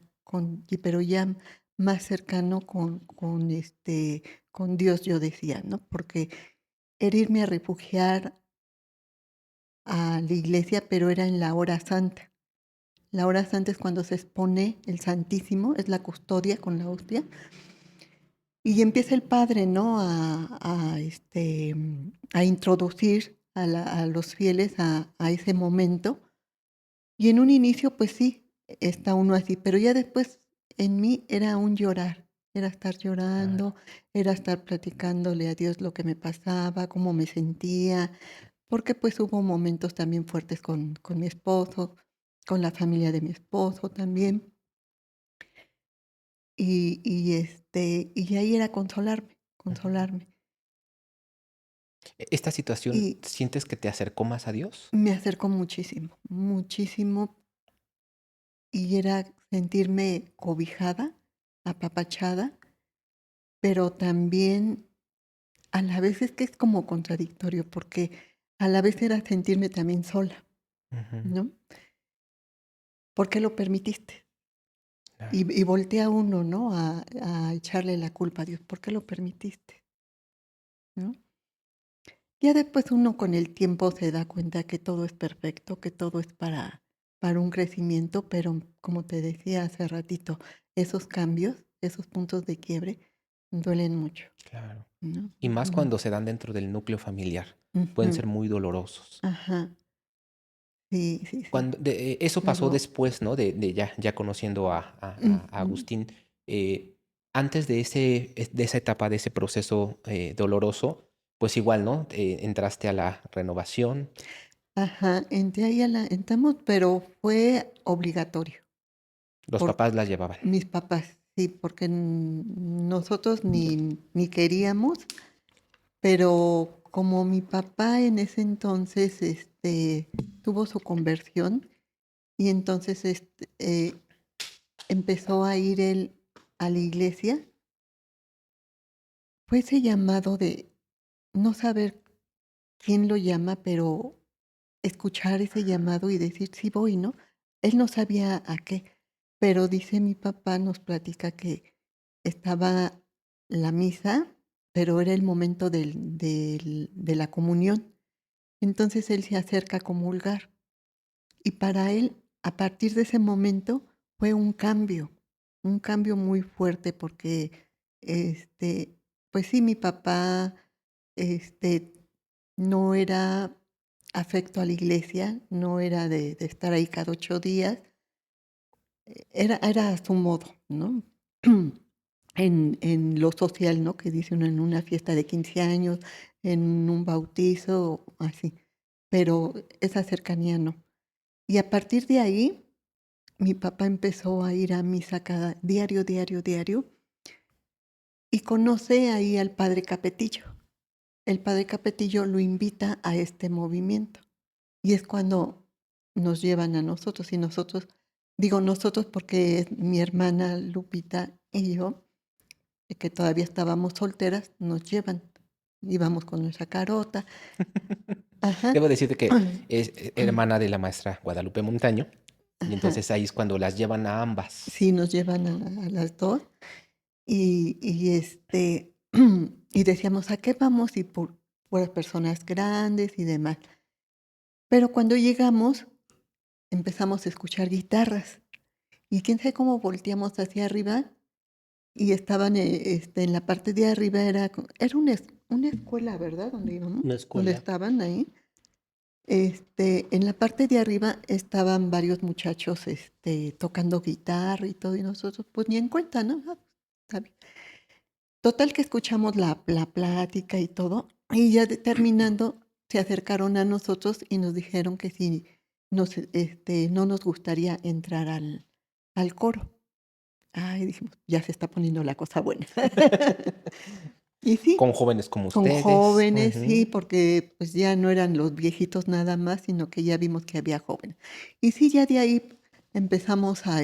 pero ya más cercano con Dios, yo decía, ¿no? Porque era irme a refugiar a la iglesia, pero era en la hora santa. La hora santa es cuando se expone el Santísimo, es la custodia con la hostia, y empieza el Padre, ¿no? A introducir a los fieles a ese momento. Y en un inicio, pues sí, está uno así, pero ya después en mí era un llorar, era estar llorando, Claro. era estar platicándole a Dios lo que me pasaba, cómo me sentía, porque pues hubo momentos también fuertes con mi esposo, con la familia de mi esposo también, y ahí era consolarme, Ujú. consolarme. ¿Esta situación Y sientes que te acercó más a Dios? me acercó muchísimo, muchísimo, y era sentirme cobijada, apapachada, pero también a la vez es que es como contradictorio, porque a la vez era sentirme también sola, Ujú, ¿no? ¿Por qué lo permitiste? claro. Y voltea uno, ¿no? A echarle la culpa a Dios. ¿Por qué lo permitiste? ¿No? Ya después uno con el tiempo se da cuenta que todo es perfecto, que todo es para un crecimiento, pero como te decía hace ratito, esos cambios, esos puntos de quiebre, duelen mucho, Claro. ¿no? Y más Ujú, cuando se dan dentro del núcleo familiar. Pueden ujú, ser muy dolorosos. ajá, sí, sí, sí. Eso pasó Pero después, ¿no? De ya conociendo a ujú, Agustín. Antes de esa etapa, de ese proceso doloroso, pues igual, ¿no? Entraste a la renovación. ajá, entré ahí entramos, pero fue obligatorio Los por papás la llevaban. mis papás, sí, porque nosotros ni queríamos, pero como mi papá en ese entonces tuvo su conversión y entonces empezó a ir él a la iglesia, fue ese llamado de no saber quién lo llama, pero escuchar ese llamado y decir: "Sí voy", ¿no? Él no sabía a qué, pero dice mi papá, nos platica que estaba la misa, pero era el momento de la comunión. Entonces él se acerca a comulgar y para él, a partir de ese momento, fue un cambio muy fuerte porque, pues sí, mi papá, este, no era afecto a la iglesia, no era de estar ahí cada 8 días, era a su modo, ¿no? En lo social, ¿no? Que dice uno en una fiesta de 15 años, en un bautizo, así. Pero esa cercanía no. Y a partir de ahí, mi papá empezó a ir a misa diario, diario, diario, y conoce ahí al padre Capetillo. El padre Capetillo lo invita a este movimiento. Y es cuando nos llevan a nosotros, y nosotros, digo nosotros porque es mi hermana Lupita y yo, que todavía estábamos solteras, nos llevan. Íbamos con nuestra carota. Ajá. Debo decirte que es hermana de la maestra Guadalupe Montaño, y Ajá. entonces ahí es cuando las llevan a ambas. Sí, nos llevan a las dos. Y y decíamos, ¿a qué vamos? Y por personas grandes y demás. Pero cuando llegamos, empezamos a escuchar guitarras. Y quién sabe cómo volteamos hacia arriba y estaban en la parte de arriba, era una escuela, ¿verdad? Donde íbamos, Una donde escuela. estaban ahí. En la parte de arriba estaban varios muchachos tocando guitarra y todo, y nosotros, pues ni en cuenta, ¿no? Ah, está bien. Total que escuchamos la plática y todo, y ya terminando, se acercaron a nosotros y nos dijeron que si no nos gustaría entrar al coro. Ay, dijimos, ya se está poniendo la cosa buena. Y sí, Con jóvenes como con ustedes. jóvenes, sí, Ujú. porque pues ya no eran los viejitos nada más, sino que ya vimos que había jóvenes. Y sí, ya de ahí empezamos a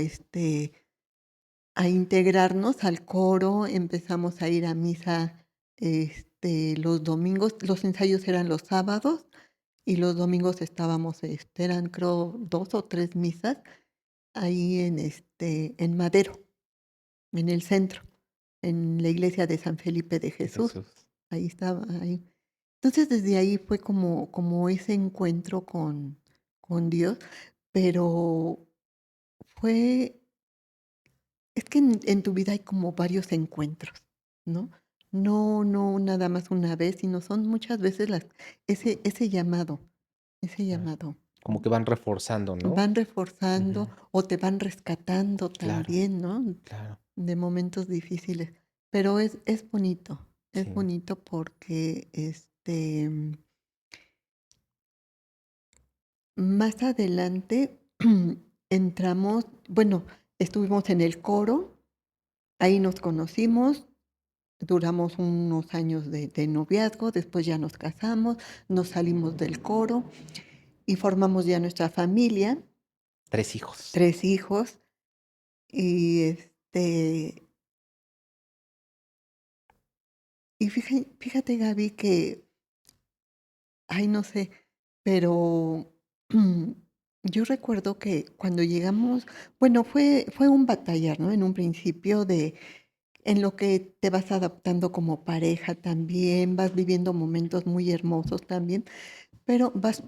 integrarnos al coro, empezamos a ir a misa los domingos. Los ensayos eran los sábados y los domingos estábamos, eran creo 2 o 3 misas ahí en Madero, en el centro, en la iglesia de San Felipe de De Jesús. Jesús. Ahí estaba, ahí. Entonces desde ahí fue como ese encuentro con Dios, pero fue, es que en tu vida hay como varios encuentros, ¿no? No nada más una vez, sino son muchas veces ese llamado, ese Claro. llamado. Como que van reforzando, ¿no? Van reforzando Ujú. o te van rescatando Claro, también, ¿no? claro. De momentos difíciles. Pero es Sí. bonito porque más adelante entramos, bueno, estuvimos en el coro, ahí nos conocimos, duramos unos años de noviazgo, después ya nos casamos, nos salimos del coro y formamos ya nuestra familia, 3 hijos. 3 hijos, y fíjate, Gaby, que, ay, no sé, pero yo recuerdo que cuando llegamos, bueno, fue un batallar, ¿no? En un principio en lo que te vas adaptando como pareja también, vas viviendo momentos muy hermosos también, pero vas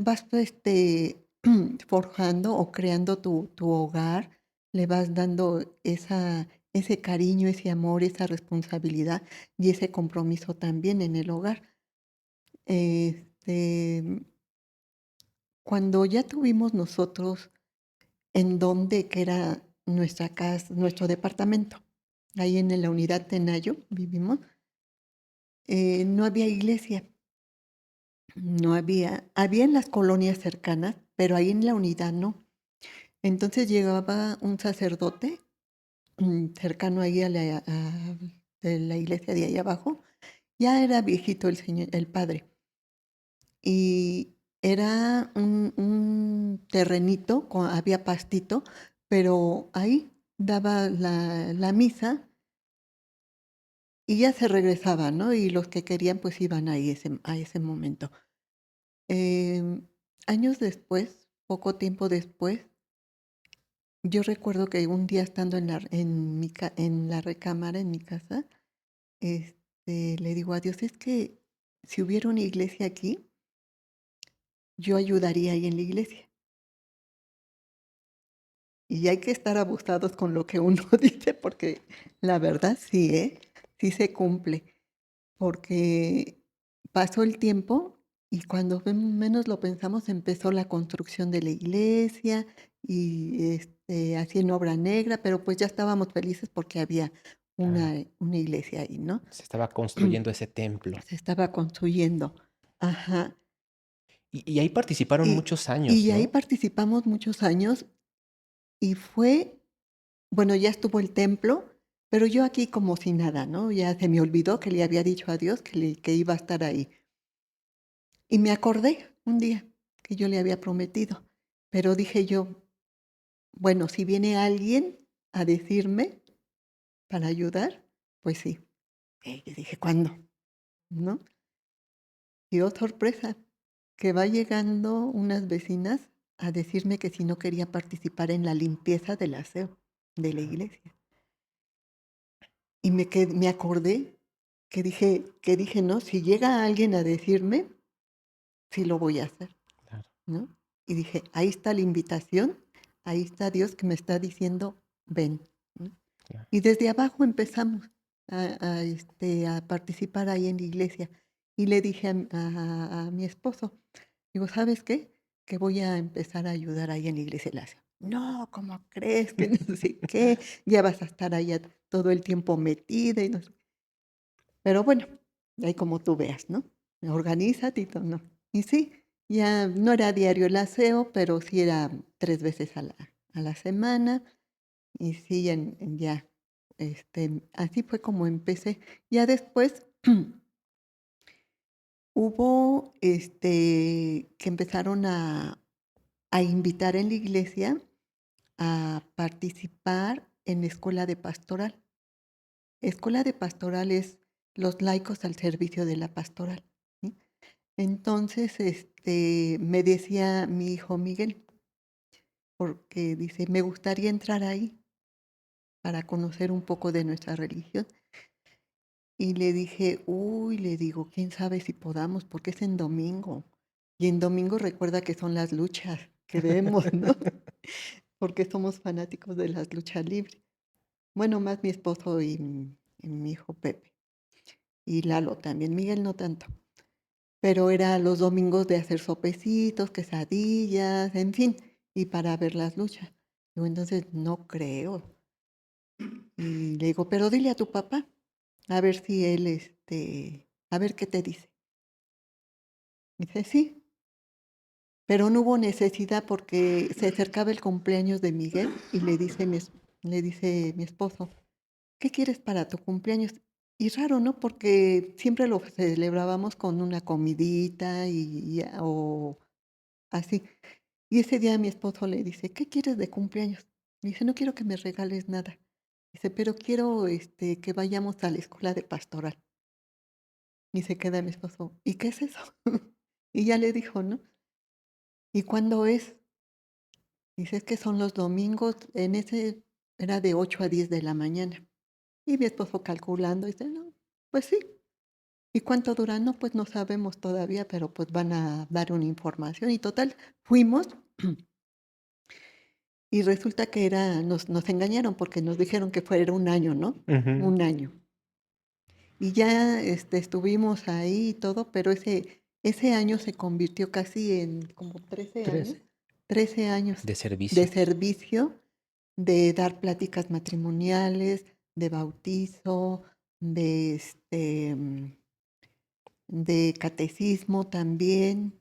forjando o creando tu hogar, le vas dando ese cariño, ese amor, esa responsabilidad y ese compromiso también en el hogar. Este, Cuando ya tuvimos nosotros en donde que era nuestra casa, nuestro departamento, ahí en la unidad Tenayo vivimos, no había iglesia, no había en las colonias cercanas, pero ahí en la unidad no. Entonces llegaba un sacerdote cercano ahí de la iglesia de ahí abajo, ya era viejito el señor, el padre, y era un terrenito, había pastito, pero ahí daba la misa y ya se regresaba, ¿no? Y los que querían pues iban ahí a ese momento. Em, Años después, poco tiempo después, yo recuerdo que un día estando en la recámara en mi casa, le digo a Dios, es que si hubiera una iglesia aquí, yo ayudaría ahí en la iglesia. Y hay que estar abusados con lo que uno dice, porque la verdad sí, ¿eh? Sí se cumple. Porque pasó el tiempo Y cuando menos lo pensamos, empezó la construcción de la iglesia y así en obra negra, pero pues ya estábamos felices porque había Claro. una iglesia ahí, ¿no? Se estaba construyendo ese templo. Se estaba construyendo. Ajá. Y ahí participaron Y, muchos años, y ahí ¿no? participamos muchos años y fue, bueno, ya estuvo el templo, pero yo aquí como si nada, ¿no? Ya se me olvidó que le había dicho a Dios que iba a estar ahí. Y me acordé un día que yo le había prometido, pero dije yo, bueno, si viene alguien a decirme para ayudar, pues sí. Y dije, ¿cuándo? ¿No? Y oh, sorpresa, que va llegando unas vecinas a decirme que si no quería participar en la limpieza del aseo de la iglesia. Y me acordé que dije, no, si llega alguien a decirme, sí lo voy a hacer, Claro, ¿no? Y dije, ahí está la invitación, ahí está Dios que me está diciendo, ven, ¿no? claro. Y desde abajo empezamos a participar ahí en la iglesia. Y le dije a mi esposo, digo, ¿sabes qué? Que voy a empezar a ayudar ahí en la iglesia. Le hace, no, ¿cómo crees? Que no sé qué, ya vas a estar ahí todo el tiempo metida y no sé. Pero bueno, ahí como tú veas, ¿no? Organízate y todo, ¿no? Y sí, ya no era diario el aseo, pero sí era 3 veces a la semana. Y sí, ya, así fue como empecé. Ya después hubo, que empezaron a invitar en la iglesia a participar en escuela de pastoral. Escuela de pastoral es los laicos al servicio de la pastoral, ¿sí? Entonces, me decía mi hijo Miguel, porque dice, me gustaría entrar ahí para conocer un poco de nuestra religión. Y le dije, uy, le digo, quién sabe si podamos, porque es en domingo. Y en domingo recuerda que son las luchas que vemos, ¿no? Porque somos fanáticos de las luchas libres. Bueno, más mi esposo y mi hijo Pepe. Y Lalo también, Miguel no tanto. Pero era los domingos de hacer sopecitos, quesadillas, en fin, y para ver las luchas. Digo, entonces no creo. Y le digo, pero dile a tu papá, a ver si él, a ver qué te dice. Dice, sí, pero no hubo necesidad porque se acercaba el cumpleaños de Miguel y le dice mi esposo, ¿qué quieres para tu cumpleaños? Y raro, ¿no? Porque siempre lo celebrábamos con una comidita o así. Y ese día mi esposo le dice, ¿qué quieres de cumpleaños? Me dice, no quiero que me regales nada. Dice, pero quiero que vayamos a la escuela de pastoral. Y se queda mi esposo, ¿y qué es eso? Y ya le dijo, ¿no? ¿Y cuándo es? Dice, es que son los domingos, en ese era de 8 a 10 de la mañana. Y mi esposo calculando, dice, no, pues sí. ¿Y cuánto dura? No, pues no sabemos todavía, pero pues van a dar una información. Y total, fuimos y resulta que nos engañaron porque nos dijeron que era un año, ¿no? Ujú. Un año. Y ya estuvimos ahí y todo, pero ese año se convirtió casi en como 13 años, 13. 13 años De de servicio. servicio, de dar pláticas matrimoniales, de bautizo, de catecismo también.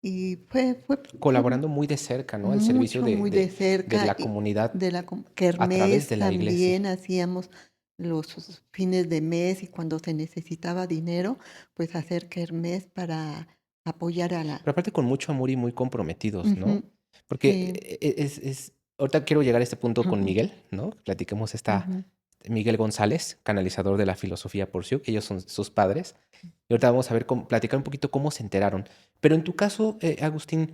Y fue Colaborando muy de cerca, ¿no? Al servicio mucho, muy de de cerca, la y comunidad de la a través kermés de la iglesia. también hacíamos los fines de mes y cuando se necesitaba dinero, pues hacer kermés para apoyar a la... Pero aparte con mucho amor y muy comprometidos, ¿no? Ujú, Porque sí, ahorita quiero llegar a este punto con Miguel, ¿no? Platiquemos ujú. Miguel González, canalizador de la filosofía por que ellos son sus padres. Y ahorita vamos a ver, platicar un poquito cómo se enteraron. Pero en tu caso, Agustín,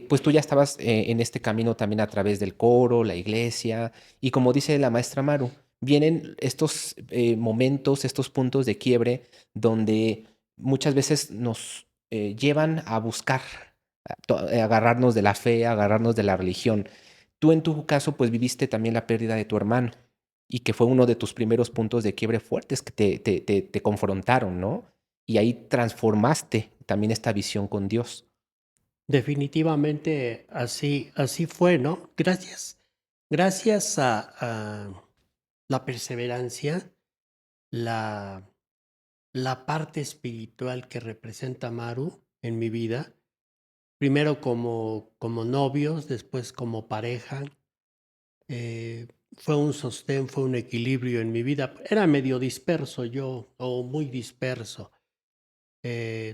pues tú ya estabas en este camino también a través del coro, la iglesia, y como dice la maestra Maru, vienen estos momentos, estos puntos de quiebre donde muchas veces nos llevan a buscar, agarrarnos de la fe, agarrarnos de la religión. Tú en tu caso, pues viviste también la pérdida de tu hermano y que fue uno de tus primeros puntos de quiebre fuertes que te confrontaron, ¿no? Y ahí transformaste también esta visión con Dios. Definitivamente así fue, ¿no? Gracias a la perseverancia, la, la parte espiritual que representa Maru en mi vida, primero como novios, después como pareja, eh, fue un sostén, fue un equilibrio en mi vida. Era medio disperso yo, o muy disperso.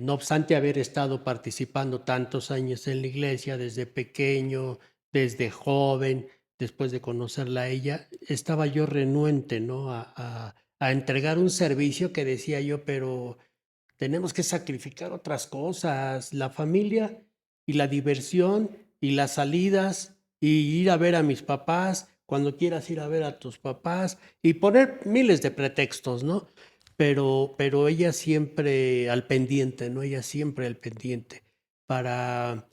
No obstante haber estado participando tantos años en la iglesia, desde pequeño, desde joven, después de conocerla a ella, estaba yo renuente, ¿no? A entregar un servicio que decía yo, pero tenemos que sacrificar otras cosas, la familia y la diversión y las salidas y ir a ver a mis papás, cuando quieras ir a ver a tus papás y poner miles de pretextos, ¿no? Pero ella siempre al pendiente, ¿no? Ella siempre al pendiente. Para,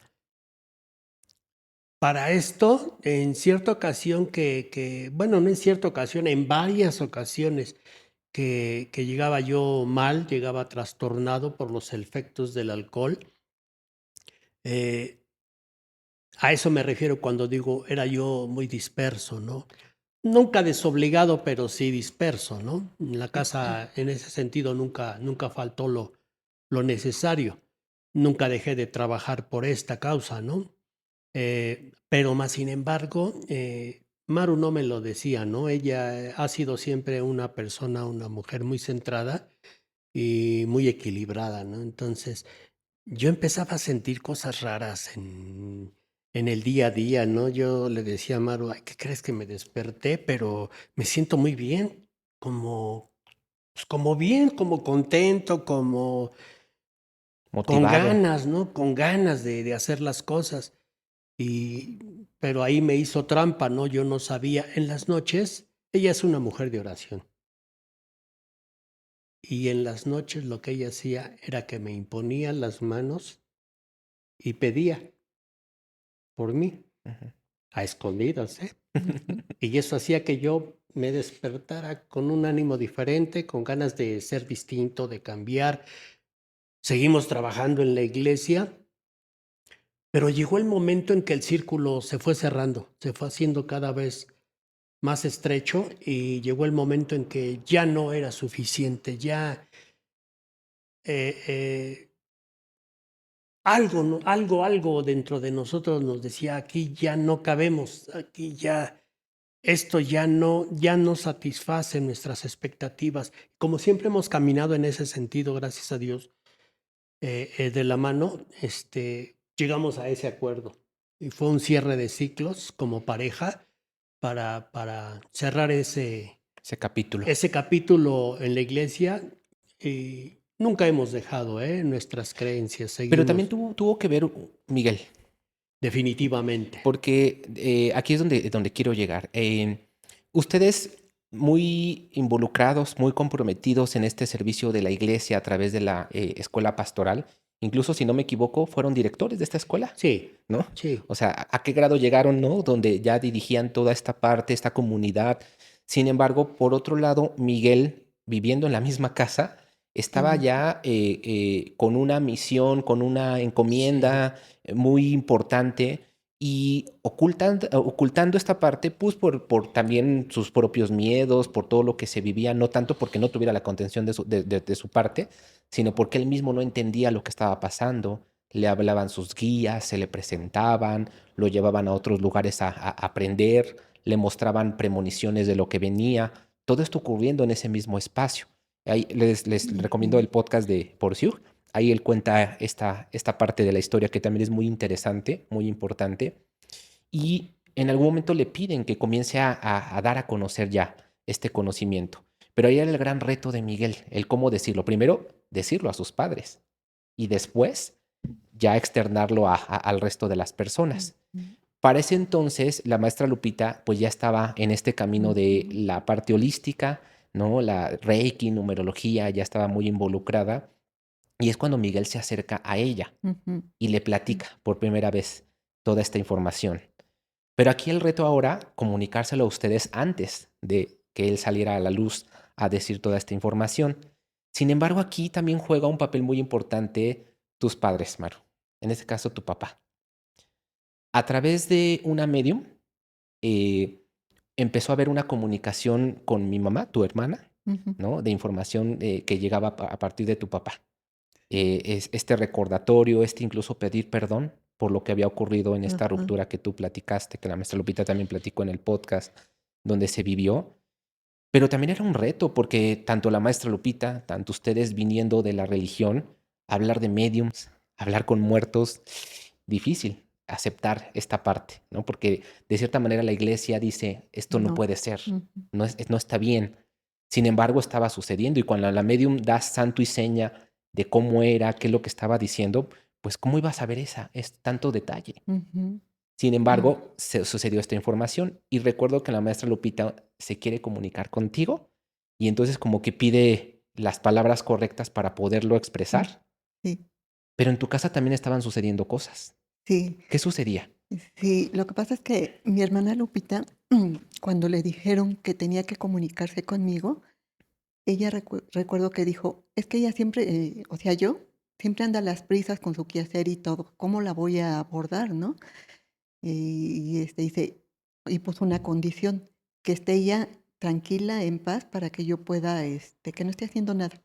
para esto, en cierta ocasión bueno, no en cierta ocasión, en varias ocasiones que llegaba yo mal, llegaba trastornado por los efectos del alcohol. Eh, a eso me refiero cuando digo era yo muy disperso, ¿no? Nunca desobligado, pero sí disperso, ¿no? En la casa, en ese sentido, nunca faltó lo necesario. Nunca dejé de trabajar por esta causa, ¿no? Pero más sin embargo, Maru no me lo decía, ¿no? Ella ha sido siempre una persona, una mujer muy centrada y muy equilibrada, ¿no? Entonces, yo empezaba a sentir cosas raras en el día a día, ¿no? Yo le decía a Maru, ay, ¿qué crees que me desperté? Pero me siento muy bien, como, pues, como bien, como contento, como con Motivado. ganas, ¿no? Con ganas de hacer las cosas. Y, pero ahí me hizo trampa, ¿no? Yo no sabía. En las noches, ella es una mujer de oración. Y en las noches lo que ella hacía era que me imponía las manos y pedía por mí, Ujú. a escondidas, ¿eh? Y eso hacía que yo me despertara con un ánimo diferente, con ganas de ser distinto, de cambiar. Seguimos trabajando en la iglesia, pero llegó el momento en que el círculo se fue cerrando, se fue haciendo cada vez más estrecho y llegó el momento en que ya no era suficiente, ya eh, eh, algo, algo dentro de nosotros nos decía, aquí ya no cabemos, aquí ya, esto ya no satisface nuestras expectativas. Como siempre hemos caminado en ese sentido, gracias a Dios, de la mano, llegamos a ese acuerdo. Y fue un cierre de ciclos como pareja para cerrar Ese capítulo. ese capítulo en la iglesia. Y nunca hemos dejado nuestras creencias, Pero también seguimos tuvo que ver, Miguel, definitivamente. porque aquí es donde quiero llegar. Ustedes muy involucrados, muy comprometidos en este servicio de la iglesia a través de la escuela pastoral, incluso si no me equivoco, fueron directores de esta escuela, Sí, ¿no? sí. O sea, ¿a qué grado llegaron, no? Donde ya dirigían toda esta parte, esta comunidad. Sin embargo, por otro lado, Miguel, viviendo en la misma casa, estaba Ujú. ya con una misión, con una Sí, encomienda muy importante y ocultando esta parte, pues por también sus propios miedos, por todo lo que se vivía, no tanto porque no tuviera la contención de su parte, sino porque él mismo no entendía lo que estaba pasando. Le hablaban sus guías, se le presentaban, lo llevaban a otros lugares a aprender, le mostraban premoniciones de lo que venía, todo esto ocurriendo en ese mismo espacio. Ahí les recomiendo Ujú. el podcast de Porciúg. Ahí él cuenta esta parte de la historia que también es muy interesante, muy importante. Y en algún momento le piden que comience a dar a conocer ya este conocimiento. Pero ahí era el gran reto de Miguel, el cómo decirlo. Primero, decirlo a sus padres y después ya externarlo al resto de las personas. Ujú. Para ese entonces, la maestra Lupita pues ya estaba en este camino de Ujú. la parte holística, ¿no? La Reiki, numerología, ya estaba muy involucrada. Y es cuando Miguel se acerca a ella Ujú. y le platica por primera vez toda esta información. Pero aquí el reto ahora, comunicárselo a ustedes antes de que él saliera a la luz a decir toda esta información. Sin embargo, aquí también juega un papel muy importante tus padres, Maru, en este caso tu papá. A través de una medium, eh, empezó a haber una comunicación con mi mamá, tu hermana, Ujú. ¿no? De información que llegaba a partir de tu papá. Este recordatorio, incluso pedir perdón por lo que había ocurrido en esta Ajá. ruptura que tú platicaste, que la maestra Lupita también platicó en el podcast donde se vivió. Pero también era un reto porque tanto la maestra Lupita, tanto ustedes viniendo de la religión, hablar de mediums, hablar con muertos, difícil aceptar esta parte, ¿no? Porque de cierta manera la iglesia dice, esto no No. puede ser, Ujú. no está bien. Sin embargo, estaba sucediendo y cuando la medium da santo y seña de cómo era, qué es lo que estaba diciendo, pues ¿cómo ibas a ver tanto detalle? Ujú. Sin Sí. embargo, sucedió esta información y recuerdo que la maestra Lupita se quiere comunicar contigo y entonces como que pide las palabras correctas para poderlo Mm. expresar, Sí. pero en tu casa también estaban sucediendo cosas. Sí. ¿Qué sucedía? Sí, lo que pasa es que mi hermana Lupita, cuando le dijeron que tenía que comunicarse conmigo, ella recuerdo que dijo, es que ella siempre, o sea, yo, siempre anda a las prisas con su quehacer y todo, ¿cómo la voy a abordar, no? Dice, y puso una condición, que esté ella tranquila, en paz, para que yo pueda, que no esté haciendo nada,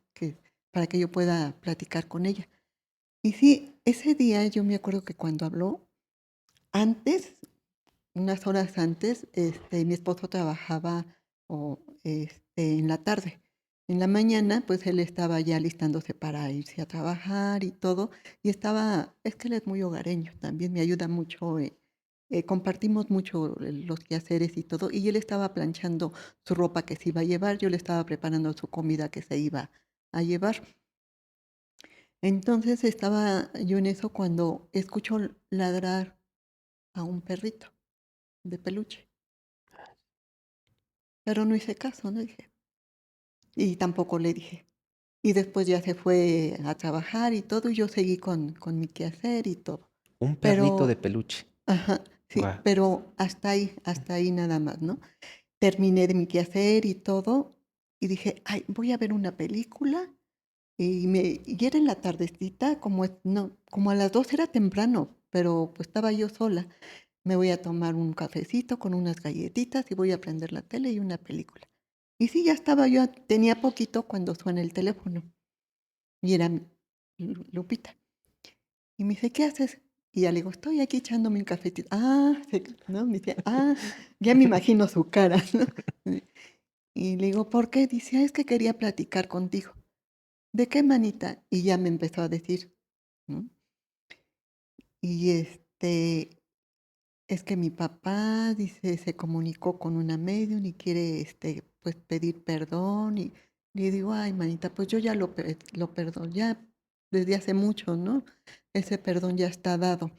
para que yo pueda platicar con ella. Y sí, ese día yo me acuerdo que cuando habló, antes, unas horas antes, mi esposo trabajaba en la tarde. En la mañana, pues él estaba ya listándose para irse a trabajar y todo. Y es que él es muy hogareño, también me ayuda mucho. Compartimos mucho los quehaceres y todo. Y él estaba planchando su ropa que se iba a llevar, yo le estaba preparando su comida que se iba a llevar. Entonces estaba yo en eso cuando escucho ladrar a un perrito de peluche. Pero no hice caso, no dije. Y tampoco le dije. Y después ya se fue a trabajar y todo, y yo seguí con mi quehacer y todo. Un perrito de Pero, peluche. ajá, sí, Guau. pero hasta ahí nada más, ¿no? Terminé de mi quehacer y todo, y dije, ay, voy a ver una película. Y era en la tardecita, no, como a las 2 era temprano, pero pues estaba yo sola. Me voy a tomar un cafecito con unas galletitas y voy a prender la tele y una película. Y sí, ya estaba yo, tenía poquito cuando suena el teléfono y era Lupita. Y me dice, ¿qué haces? Y ya le digo, estoy aquí echándome un cafetito. ¿no? Me dice, ya me imagino su cara, ¿no? Y le digo, ¿por qué? Dice, es que quería platicar contigo. ¿De qué, manita? Y ya me empezó a decir, ¿no? Y es que mi papá, dice, se comunicó con una medium y quiere, pues pedir perdón. Y le digo, ay, manita, pues yo ya lo perdono, ya desde hace mucho, ¿no? Ese perdón ya está dado.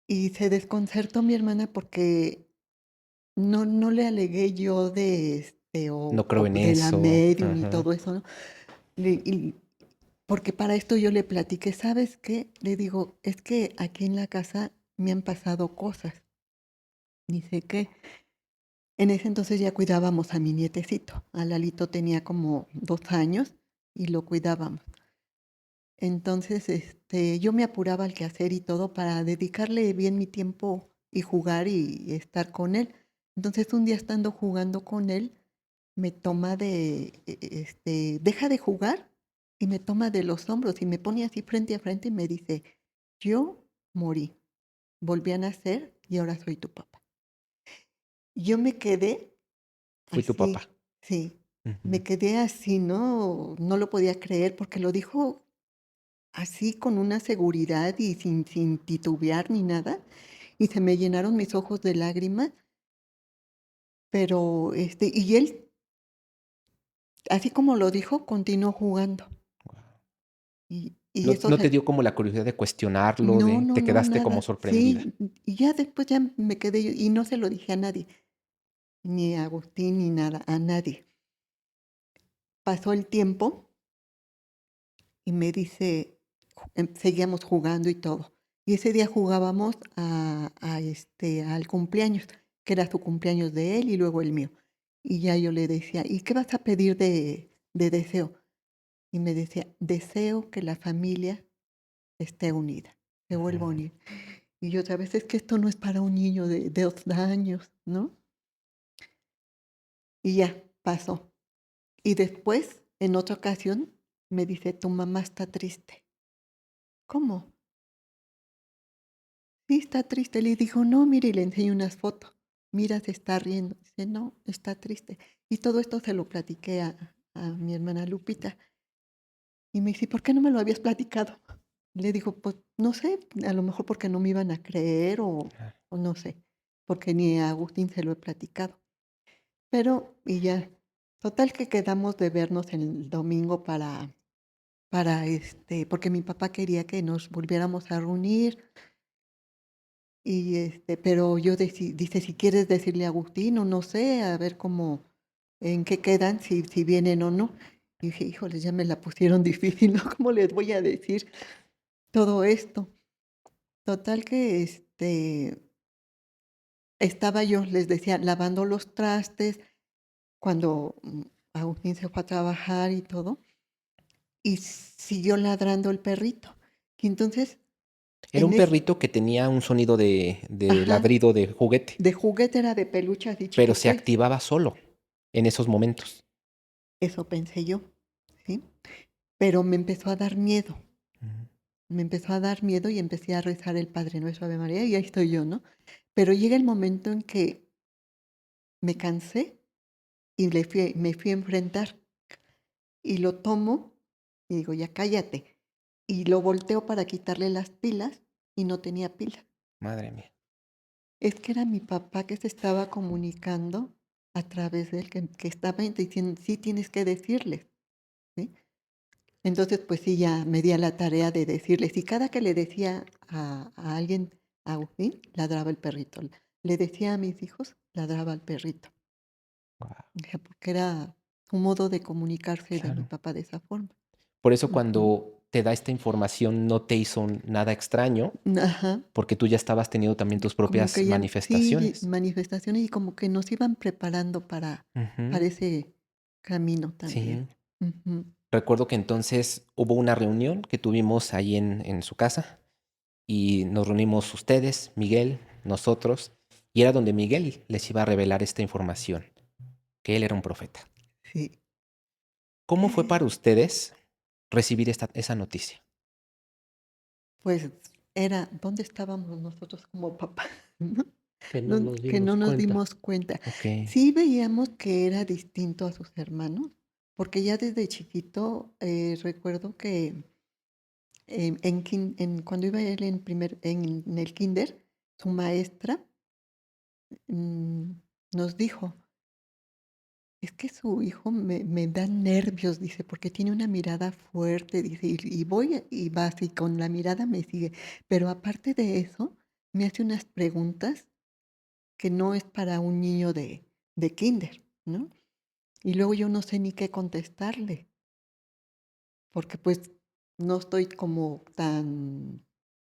Y se desconcertó mi hermana porque no le alegué yo No creo o en de la eso. medium y Ajá. todo eso, ¿no? Y porque para esto yo le platiqué, ¿sabes qué? Le digo, es que aquí en la casa me han pasado cosas. Dice que en ese entonces ya cuidábamos a mi nietecito. A Lalito tenía como 2 años y lo cuidábamos. Entonces, yo me apuraba al quehacer y todo para dedicarle bien mi tiempo y jugar y estar con él. Entonces, un día estando jugando con él, me toma deja de jugar y me toma de los hombros y me pone así frente a frente y me dice, yo morí, volví a nacer y ahora soy tu papá. Yo me quedé Fui tu papá. así, sí, me Ujú. quedé así, no lo podía creer porque lo dijo así con una seguridad y sin titubear ni nada, y se me llenaron mis ojos de lágrimas, pero, y él, así como lo dijo, continuó jugando. Y ¿No, eso, o no te sea, dio como la curiosidad de cuestionarlo, no, te no, quedaste como nada. sorprendida? Sí, y ya después ya me quedé yo, y no se lo dije a nadie, ni a Agustín ni nada, a nadie. Pasó el tiempo y me dice, seguíamos jugando y todo. Y ese día jugábamos al cumpleaños, que era su cumpleaños de él y luego el mío. Y ya yo le decía, ¿y qué vas a pedir de deseo? y me decía, deseo que la familia esté unida, se vuelva a Ujú. unir. Y yo otra vez, es que esto no es para un niño de 2 años, ¿no? Y ya, pasó. Y después, en otra ocasión, me dice, tu mamá está triste. ¿Cómo? Sí, está triste. Le dijo, no, mire, y le enseño unas fotos. Mira, se está riendo. Dice, no, está triste. Y todo esto se lo platiqué a mi hermana Lupita. Y me dice, ¿por qué no me lo habías platicado? Le digo, pues no sé, a lo mejor porque no me iban a creer Claro. o no sé, porque ni a Agustín se lo he platicado. Pero, y ya, total que quedamos de vernos el domingo porque mi papá quería que nos volviéramos a reunir. Y pero yo dice, si quieres decirle a Agustín o no sé, a ver cómo, en qué quedan, si vienen o no. Y dije, híjole, ya me la pusieron difícil, ¿no? ¿Cómo les voy a decir todo esto? Total que estaba yo, les decía, lavando los trastes cuando Agustín se fue a trabajar y todo, y siguió ladrando el perrito. Y entonces, Era en un ese, perrito que tenía un sonido de ajá, ladrido de juguete, de juguete era de peluche así pero se chiquito, y activaba solo en esos momentos. eso pensé yo, ¿sí? Pero me empezó a dar miedo, Ujú. me empezó a dar miedo y empecé a rezar el Padre Nuestro, Ave María, y ahí estoy yo, ¿no? Pero llega el momento en que me cansé y me fui a enfrentar y lo tomo y digo, ya cállate. Y lo volteo para quitarle las pilas y no tenía pilas. Madre mía. Es que era mi papá que se estaba comunicando a través de él, que estaba diciendo, sí tienes que decirles, ¿sí? Entonces, pues sí, ya me di a la tarea de decirles. Y cada que le decía a alguien, a Agustín, ladraba el perrito. Le decía a mis hijos, ladraba el perrito. Guau, Dije, porque era un modo de comunicarse de mi claro. papá de esa forma. Por eso Ujú. cuando te da esta información no te hizo nada extraño, Ajá. porque tú ya estabas teniendo también tus Como propias que ya, sí, manifestaciones. manifestaciones y como que nos iban preparando Ujú. para ese camino también. Sí. Ujú. Recuerdo que entonces hubo una reunión que tuvimos ahí en su casa y nos reunimos ustedes, Miguel, nosotros, y era donde Miguel les iba a revelar esta información, que él era un profeta. Sí. ¿Cómo fue para ustedes recibir esa noticia? Pues era, ¿dónde estábamos nosotros como papás? ¿No? Que no nos Que no dimos nos cuenta. dimos cuenta. Ok. Sí veíamos que era distinto a sus hermanos, porque ya desde chiquito recuerdo que cuando iba él en el kinder, su maestra mm, nos dijo, es que su hijo me da nervios, dice, porque tiene una mirada fuerte, dice, y voy y va así, con la mirada me sigue. Pero aparte de eso, me hace unas preguntas que no es para un niño de kinder, ¿no? Y luego yo no sé ni qué contestarle, porque pues no estoy como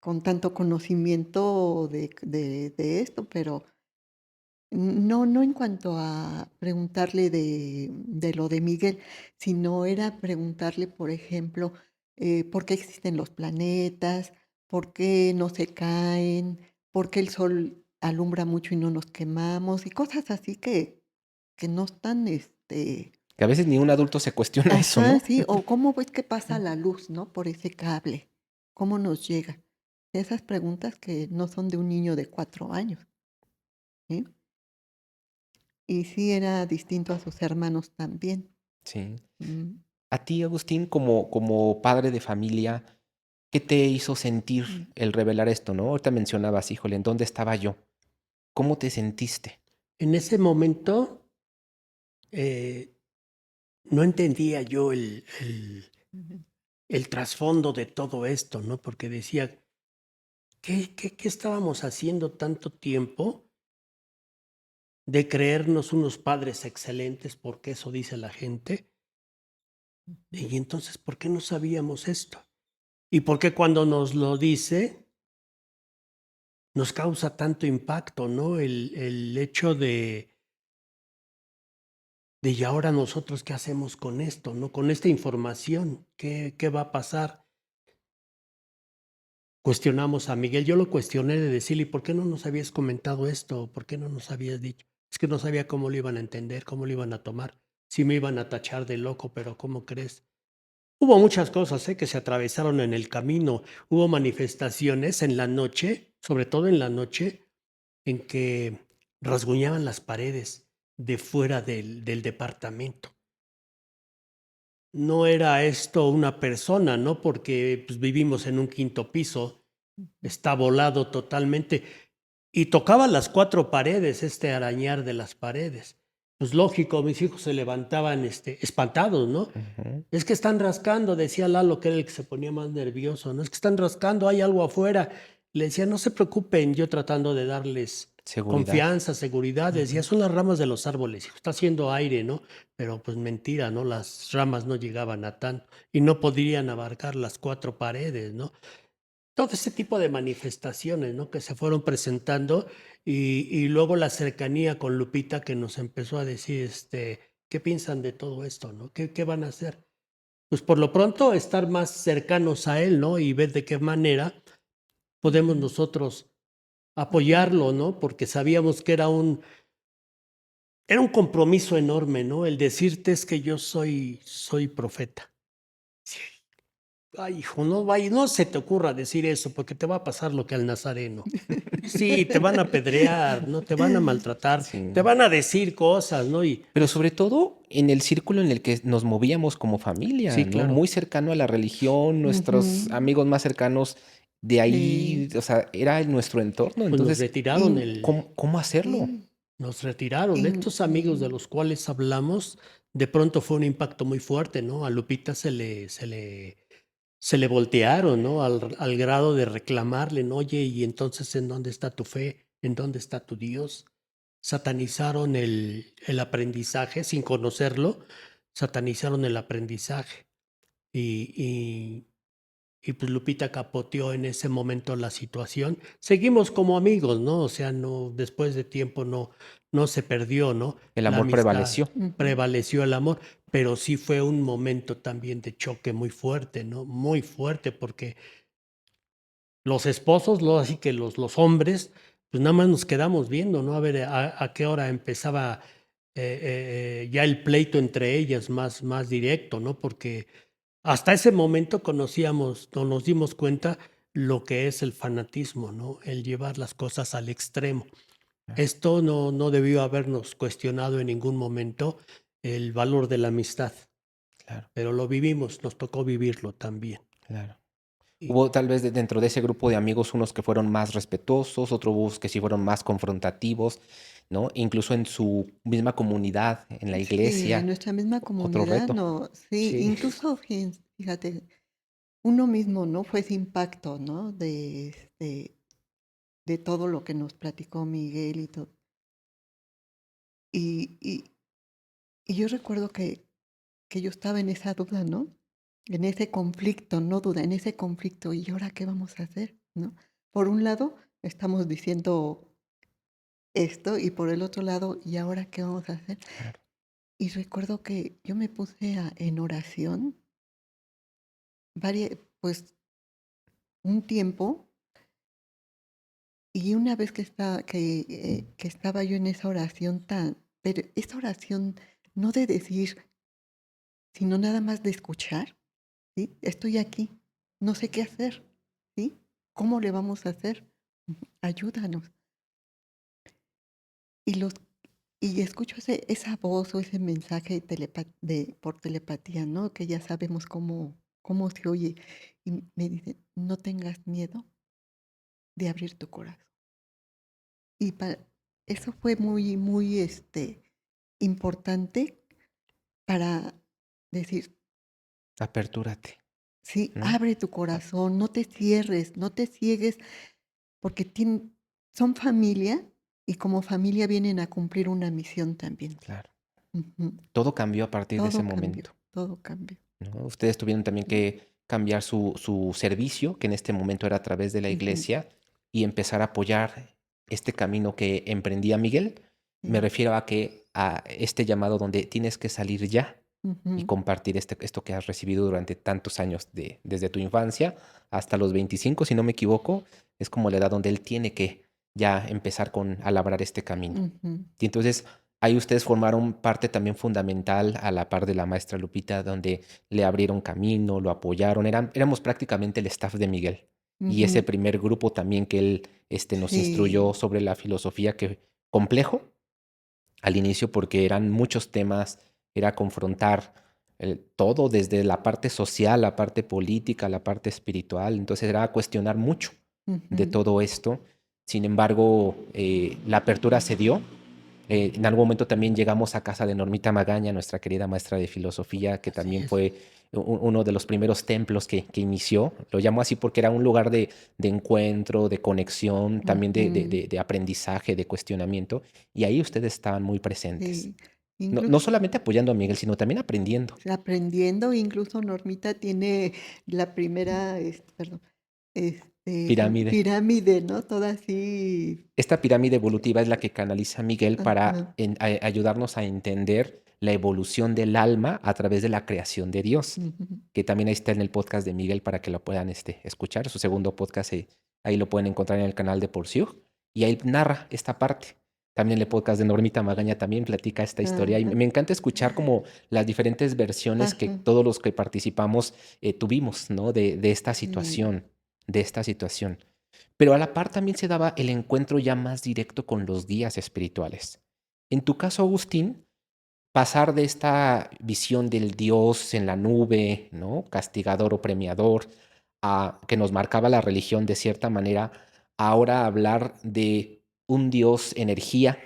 con tanto conocimiento de esto, pero no en cuanto a preguntarle de lo de Miguel, sino era preguntarle, por ejemplo, por qué existen los planetas, por qué no se caen, por qué el sol alumbra mucho y no nos quemamos, y cosas así que no están, Que a veces ni un adulto se cuestiona eso, ajá, ¿no? sí, o cómo ves que pasa la luz, ¿no? Por ese cable, cómo nos llega. Esas preguntas que no son de un niño de 4 años, ¿sí? Y sí era distinto a sus hermanos también. Sí. Mm, A ti, Agustín, como padre de familia, ¿qué te hizo sentir mm. el revelar esto, no? Ahorita mencionabas, híjole, ¿en dónde estaba yo? ¿Cómo te sentiste? En ese momento eh, no entendía yo Ujú. el trasfondo de todo esto, ¿no? Porque decía, ¿qué estábamos haciendo tanto tiempo de creernos unos padres excelentes, porque eso dice la gente? Y entonces, ¿por qué no sabíamos esto? ¿Y por qué cuando nos lo dice nos causa tanto impacto, ¿no? El hecho de ¿y ahora nosotros qué hacemos con esto, no? Con esta información, ¿qué va a pasar? Cuestionamos a Miguel, yo lo cuestioné de decirle, ¿por qué no nos habías comentado esto? ¿Por qué no nos habías dicho? Es que no sabía cómo lo iban a entender, cómo lo iban a tomar. Sí me iban a tachar de loco, pero ¿cómo crees? Hubo muchas cosas, que se atravesaron en el camino. Hubo manifestaciones en la noche, sobre todo en la noche, en que rasguñaban las paredes de fuera del departamento. No era esto una persona, ¿no? Porque pues, vivimos en un quinto piso, está volado totalmente. Y tocaba las 4 paredes, este arañar de las paredes. Pues lógico, mis hijos se levantaban espantados, ¿no? Ujú. Es que están rascando, decía Lalo, que era el que se ponía más nervioso, ¿no? Es que están rascando, hay algo afuera. Le decía, no se preocupen, yo tratando de darles Seguridad. confianza, seguridad. Decía, son las ramas de los árboles, hijo, está haciendo aire, ¿no? Pero pues mentira, ¿no? Las ramas no llegaban a tanto y no podrían abarcar las 4 paredes, ¿no? Todo ese tipo de manifestaciones, ¿no? Que se fueron presentando y luego la cercanía con Lupita que nos empezó a decir, ¿qué piensan de todo esto, no? ¿Qué van a hacer? Pues por lo pronto estar más cercanos a él, ¿no? Y ver de qué manera podemos nosotros apoyarlo, ¿no? Porque sabíamos que era un compromiso enorme, ¿no? El decirte es que yo soy profeta. Sí. Ay, hijo, no se te ocurra decir eso porque te va a pasar lo que al nazareno. Sí, te van a apedrear, ¿no? Te van a maltratar, Sí. te van a decir cosas, ¿no? Y Pero sobre todo en el círculo en el que nos movíamos como familia, sí, ¿no? claro, Muy cercano a la religión, nuestros Ujú, amigos más cercanos de ahí, sí, o sea, era nuestro entorno. pues Entonces, y, ¿cómo hacerlo? sí, nos retiraron. De y, estos amigos de los cuales hablamos, de pronto fue un impacto muy fuerte, ¿no? A Lupita se le voltearon, ¿no? Al grado de reclamarle, ¿no? Oye, ¿y entonces en dónde está tu fe? ¿En dónde está tu Dios? Satanizaron el aprendizaje sin conocerlo, satanizaron el aprendizaje. Y, y pues Lupita capoteó en ese momento la situación. Seguimos como amigos, ¿no? O sea, no, después de tiempo no se perdió, ¿no? El La amor amistad, prevaleció. ujú, prevaleció el amor, pero sí fue un momento también de choque muy fuerte, ¿no? Muy fuerte, porque los esposos, así que los hombres, pues nada más nos quedamos viendo, ¿no? A ver a qué hora empezaba ya el pleito entre ellas más directo, ¿no? Porque hasta ese momento conocíamos, no nos dimos cuenta lo que es el fanatismo, ¿no? El llevar las cosas al extremo. Claro, Esto no debió habernos cuestionado en ningún momento el valor de la amistad, claro, pero lo vivimos, nos tocó vivirlo también. claro. Y Hubo tal vez dentro de ese grupo de amigos unos que fueron más respetuosos, otros que sí fueron más confrontativos, ¿no? Incluso en su misma comunidad, en la sí, en iglesia, nuestra misma otro comunidad, reto. no, sí, Sí, incluso, fíjate, uno mismo, ¿no? Fue ese impacto, ¿no? De todo lo que nos platicó Miguel y todo. Y, y, y yo recuerdo que yo estaba en esa duda, ¿no? En ese conflicto, no duda, en ese conflicto. ¿Y ahora qué vamos a hacer? ¿No? Por un lado, estamos diciendo esto y por el otro lado, ¿y ahora qué vamos a hacer? claro. Y recuerdo que yo me puse en oración pues un tiempo y una vez que estaba yo en esa oración pero esa oración no de decir, sino nada más de escuchar, ¿sí? Estoy aquí, no sé qué hacer, ¿sí? ¿Cómo le vamos a hacer? Ayúdanos. Y los y escucho esa voz o ese mensaje por telepatía, ¿no? Que ya sabemos cómo se oye. Y me dice, no tengas miedo de abrir tu corazón. Y eso fue muy importante para decir, Apertúrate, sí, ¿no? abre tu Ah, corazón, no te cierres, no te ciegues, porque son familia y como familia vienen a cumplir una misión también. claro. Ujú. Todo cambió a partir de ese Todo cambió, momento, todo cambió. ¿no? Ustedes tuvieron también Mm, que cambiar su servicio, que en este momento era a través de la ujú. iglesia, y empezar a apoyar este camino que emprendía Miguel. Me sí. refiero a este llamado donde tienes que salir ya y Ujú, compartir esto que has recibido durante tantos años, desde tu infancia hasta los 25, si no me equivoco, es como la edad donde él tiene que ya empezar a labrar este camino. ujú. Y entonces ahí ustedes formaron parte también fundamental a la par de la maestra Lupita, donde le abrieron camino, lo apoyaron, éramos prácticamente el staff de Miguel. Y ese Ujú. primer grupo también que él nos instruyó Sí, sobre la filosofía, que complejo al inicio porque eran muchos temas, era confrontar todo desde la parte social, la parte política, la parte espiritual, entonces era cuestionar mucho de ujú. todo esto. Sin embargo, la apertura se dio. En algún momento también llegamos a casa de Normita Magaña, nuestra querida maestra de filosofía, que Así también es. fue uno de los primeros templos que inició. Lo llamo así porque era un lugar de encuentro, de conexión, también Ujú. de aprendizaje, de cuestionamiento. Y ahí ustedes estaban muy presentes. Sí, No incluso solamente apoyando a Miguel, sino también aprendiendo. aprendiendo, incluso Normita tiene la primera, perdón, Pirámide. pirámide, ¿no? Toda así. Esta pirámide evolutiva es la que canaliza Miguel para Ajá. ayudarnos a entender la evolución del alma a través de la creación de Dios, Ujú. que también ahí está en el podcast de Miguel para que lo puedan escuchar. Su segundo podcast, ahí lo pueden encontrar en el canal de Porciúg, y ahí narra esta parte. También el podcast de Normita Magaña también platica esta historia y Ajá, me encanta escuchar como las diferentes versiones que ajá, todos los que participamos tuvimos, ¿no? De esta sí. situación, de esta situación. Pero a la par también se daba el encuentro ya más directo con los guías espirituales. En tu caso, Agustín, pasar de esta visión del Dios en la nube, ¿no? Castigador o premiador, a que nos marcaba la religión de cierta manera, a ahora hablar de un Dios energía,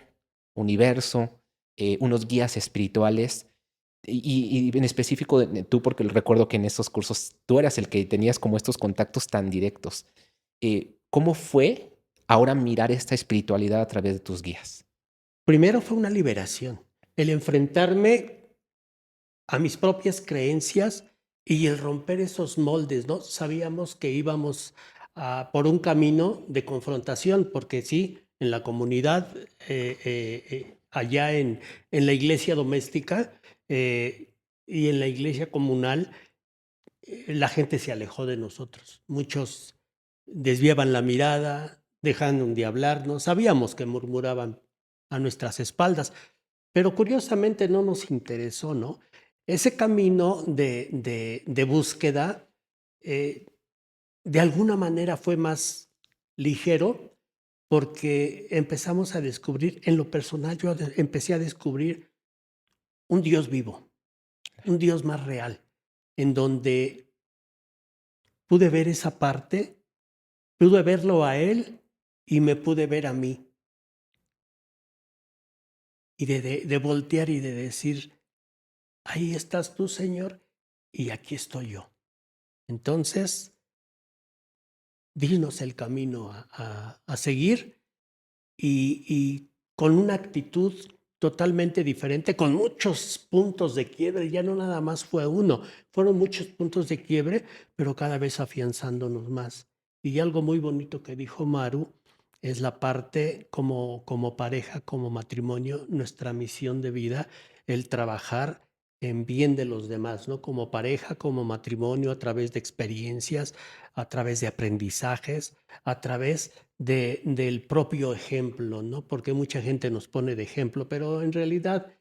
universo, unos guías espirituales. Y en específico tú, porque recuerdo que en esos cursos tú eras el que tenías como estos contactos tan directos. ¿Cómo fue ahora mirar esta espiritualidad a través de tus guías? Primero fue una liberación, el enfrentarme a mis propias creencias y el romper esos moldes, ¿no? Sabíamos que íbamos por un camino de confrontación, porque sí, en la comunidad, allá en la iglesia doméstica y en la iglesia comunal, la gente se alejó de nosotros. Muchos desviaban la mirada, dejaron de hablarnos, sabíamos que murmuraban a nuestras espaldas, pero curiosamente no nos interesó, ¿no? Ese camino de búsqueda, eh, de alguna manera fue más ligero porque empezamos a descubrir, en lo personal yo empecé a descubrir un Dios vivo, un Dios más real, en donde pude ver esa parte, pude verlo a Él y me pude ver a mí, y de voltear y de decir, ahí estás tú, Señor, y aquí estoy yo. Entonces, dinos el camino a seguir y con una actitud totalmente diferente, con muchos puntos de quiebre, ya no nada más fue uno, fueron muchos puntos de quiebre, pero cada vez afianzándonos más. Y algo muy bonito que dijo Maru es la parte como pareja, como matrimonio, nuestra misión de vida, el trabajar en bien de los demás, ¿no? Como pareja, como matrimonio, a través de experiencias, a través de aprendizajes, a través del propio ejemplo, ¿no? Porque mucha gente nos pone de ejemplo, pero en realidad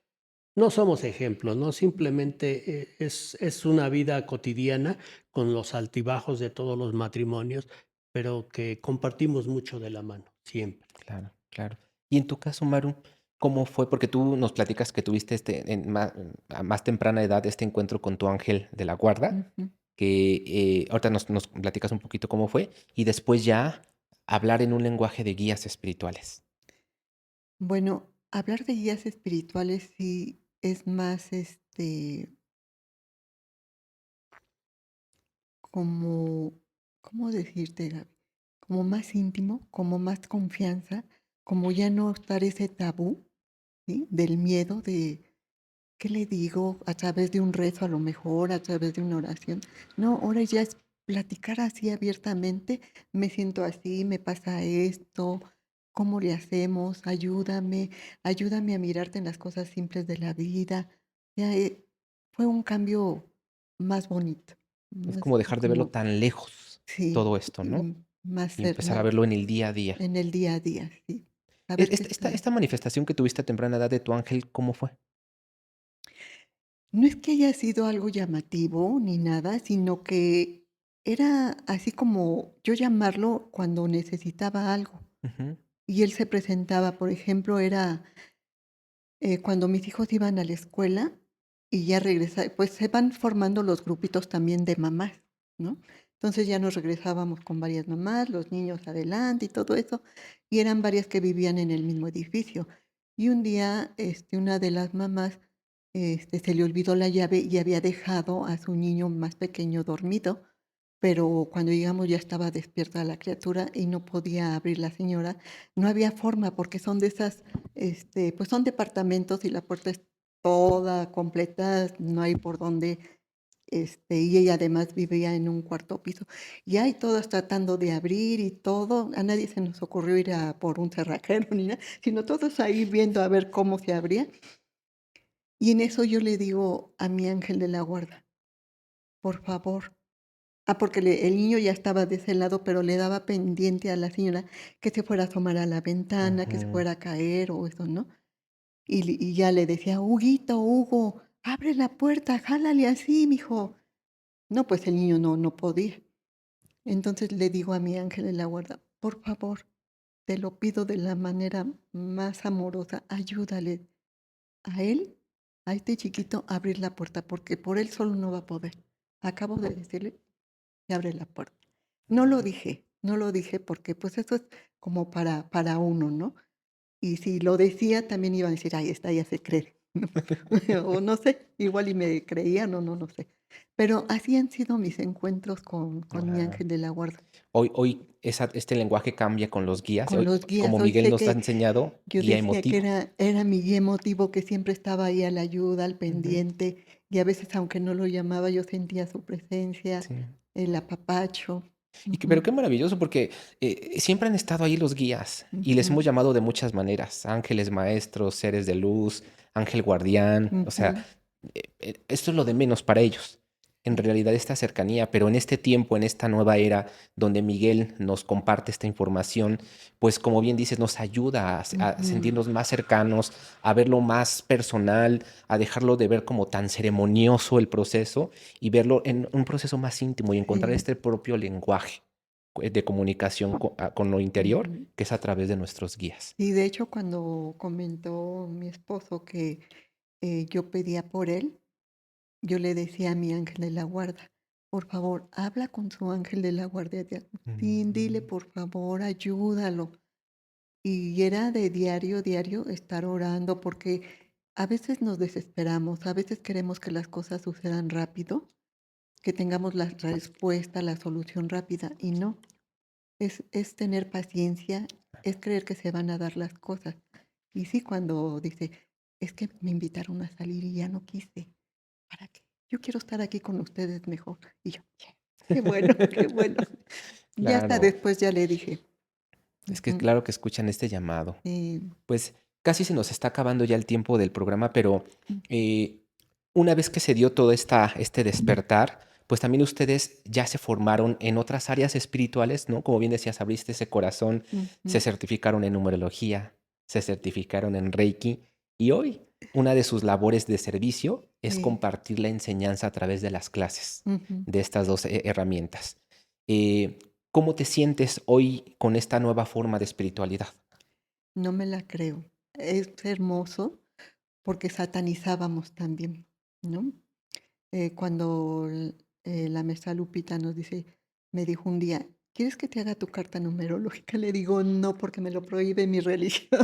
no somos ejemplos, ¿no? Simplemente es una vida cotidiana con los altibajos de todos los matrimonios, pero que compartimos mucho de la mano, siempre. Claro, claro. Y en tu caso, Maru, ¿cómo fue? Porque tú nos platicas que tuviste a más temprana edad este encuentro con tu ángel de la guarda, Ujú. que ahorita nos platicas un poquito cómo fue, y después ya hablar en un lenguaje de guías espirituales. Bueno, hablar de guías espirituales sí es más, como, ¿cómo decirte, Gaby? Como más íntimo, como más confianza, como ya no estar ese tabú, ¿sí? Del miedo de, ¿qué le digo? A través de un rezo, a lo mejor, a través de una oración. No, ahora ya es platicar así abiertamente, me siento así, me pasa esto, ¿cómo le hacemos? Ayúdame a mirarte en las cosas simples de la vida. Ya, fue un cambio más bonito, Es más como dejar de verlo como, tan lejos, sí, todo esto, ¿no? más Y empezar a verlo en el día a día. en el día a día, sí. Saber que está. Esta manifestación que tuviste a temprana edad de tu ángel, ¿cómo fue? No es que haya sido algo llamativo ni nada, sino que era así como yo llamarlo cuando necesitaba algo. Ujú, Y él se presentaba, por ejemplo, era cuando mis hijos iban a la escuela y ya regresaban, pues se van formando los grupitos también de mamás, ¿no? Entonces ya nos regresábamos con varias mamás, los niños adelante y todo eso, y eran varias que vivían en el mismo edificio. Y un día, una de las mamás, se le olvidó la llave y había dejado a su niño más pequeño dormido, pero cuando llegamos ya estaba despierta la criatura y no podía abrir la señora. No había forma porque son de esas, pues son departamentos y la puerta es toda completa, no hay por dónde, y ella además vivía en un cuarto piso. Y ahí todas tratando de abrir y todo, a nadie se nos ocurrió ir a por un cerrajero ni nada, sino todos ahí viendo a ver cómo se abría. Y en eso yo le digo a mi ángel de la guarda, por favor. Porque el niño ya estaba de ese lado, pero le daba pendiente a la señora que se fuera a asomar a la ventana, que se ujú. fuera a caer o eso, ¿no? Y ya le decía, Huguito, Hugo, abre la puerta, jálale así, mijo. No, pues el niño no podía. Entonces le digo a mi ángel de la guarda, por favor, te lo pido de la manera más amorosa, ayúdale a él, a este chiquito, a abrir la puerta, porque por él solo no va a poder. Acabo de decirle que abre la puerta. No lo dije porque pues eso es como para uno, ¿no? Y si lo decía también iban a decir, ay, esta ya se cree, ¿no? O no sé, igual y me creían o no sé. Pero así han sido mis encuentros con mi Ah, ángel de la guarda. hoy este lenguaje cambia con los guías. Con Hoy, los guías, como hoy Miguel sé nos ha que enseñado, yo guía decía que emotivo. era mi guía emotivo que siempre estaba ahí a la ayuda, al Ujú, pendiente, y a veces aunque no lo llamaba, yo sentía su presencia, sí. el apapacho. Pero Ujú, qué maravilloso, porque siempre han estado ahí los guías y les hemos ujú, llamado de muchas maneras: ángeles maestros, seres de luz, ángel guardián. O sea, ujú, esto es lo de menos para ellos. En sí, realidad, esta cercanía, pero en este tiempo, en esta nueva era donde Miguel nos comparte esta información, pues como bien dices, nos ayuda a ujú. sentirnos más cercanos, a verlo más personal, a dejarlo de ver como tan ceremonioso el proceso y verlo en un proceso más íntimo y encontrar Sí, este propio lenguaje de comunicación con lo interior, ujú. que es a través de nuestros guías. Y de hecho, cuando comentó mi esposo que yo pedía por él, yo le decía a mi ángel de la guarda, por favor, habla con su ángel de la guardia de Agustín, dile Mm, por favor, ayúdalo. Y era de diario, diario estar orando, porque a veces nos desesperamos, a veces queremos que las cosas sucedan rápido, que tengamos la respuesta, la solución rápida, y no. Es tener paciencia, es creer que se van a dar las cosas. Y sí, cuando dice, es que me invitaron a salir y ya no quise. ¿Para qué? Yo quiero estar aquí con ustedes mejor. Y yo, "Yeah, qué bueno, qué bueno". Ya hasta Claro, después ya le dije, es que ujú, claro que escuchan este llamado. eh, Pues casi se nos está acabando ya el tiempo del programa, pero mm, eh, una vez que se dio todo este despertar, pues también ustedes ya se formaron en otras áreas espirituales, ¿no? Como bien decías, abriste ese corazón, se ujú, certificaron en numerología, se certificaron en Reiki y hoy una de sus labores de servicio es eh, compartir la enseñanza a través de las clases ujú. de estas dos herramientas. Eh, ¿Cómo te sientes hoy con esta nueva forma de espiritualidad? No me la creo. Es hermoso porque satanizábamos también, ¿no? Cuando la maestra Lupita nos dice, me dijo un día, ¿quieres que te haga tu carta numerológica? Le digo, no, porque me lo prohíbe mi religión.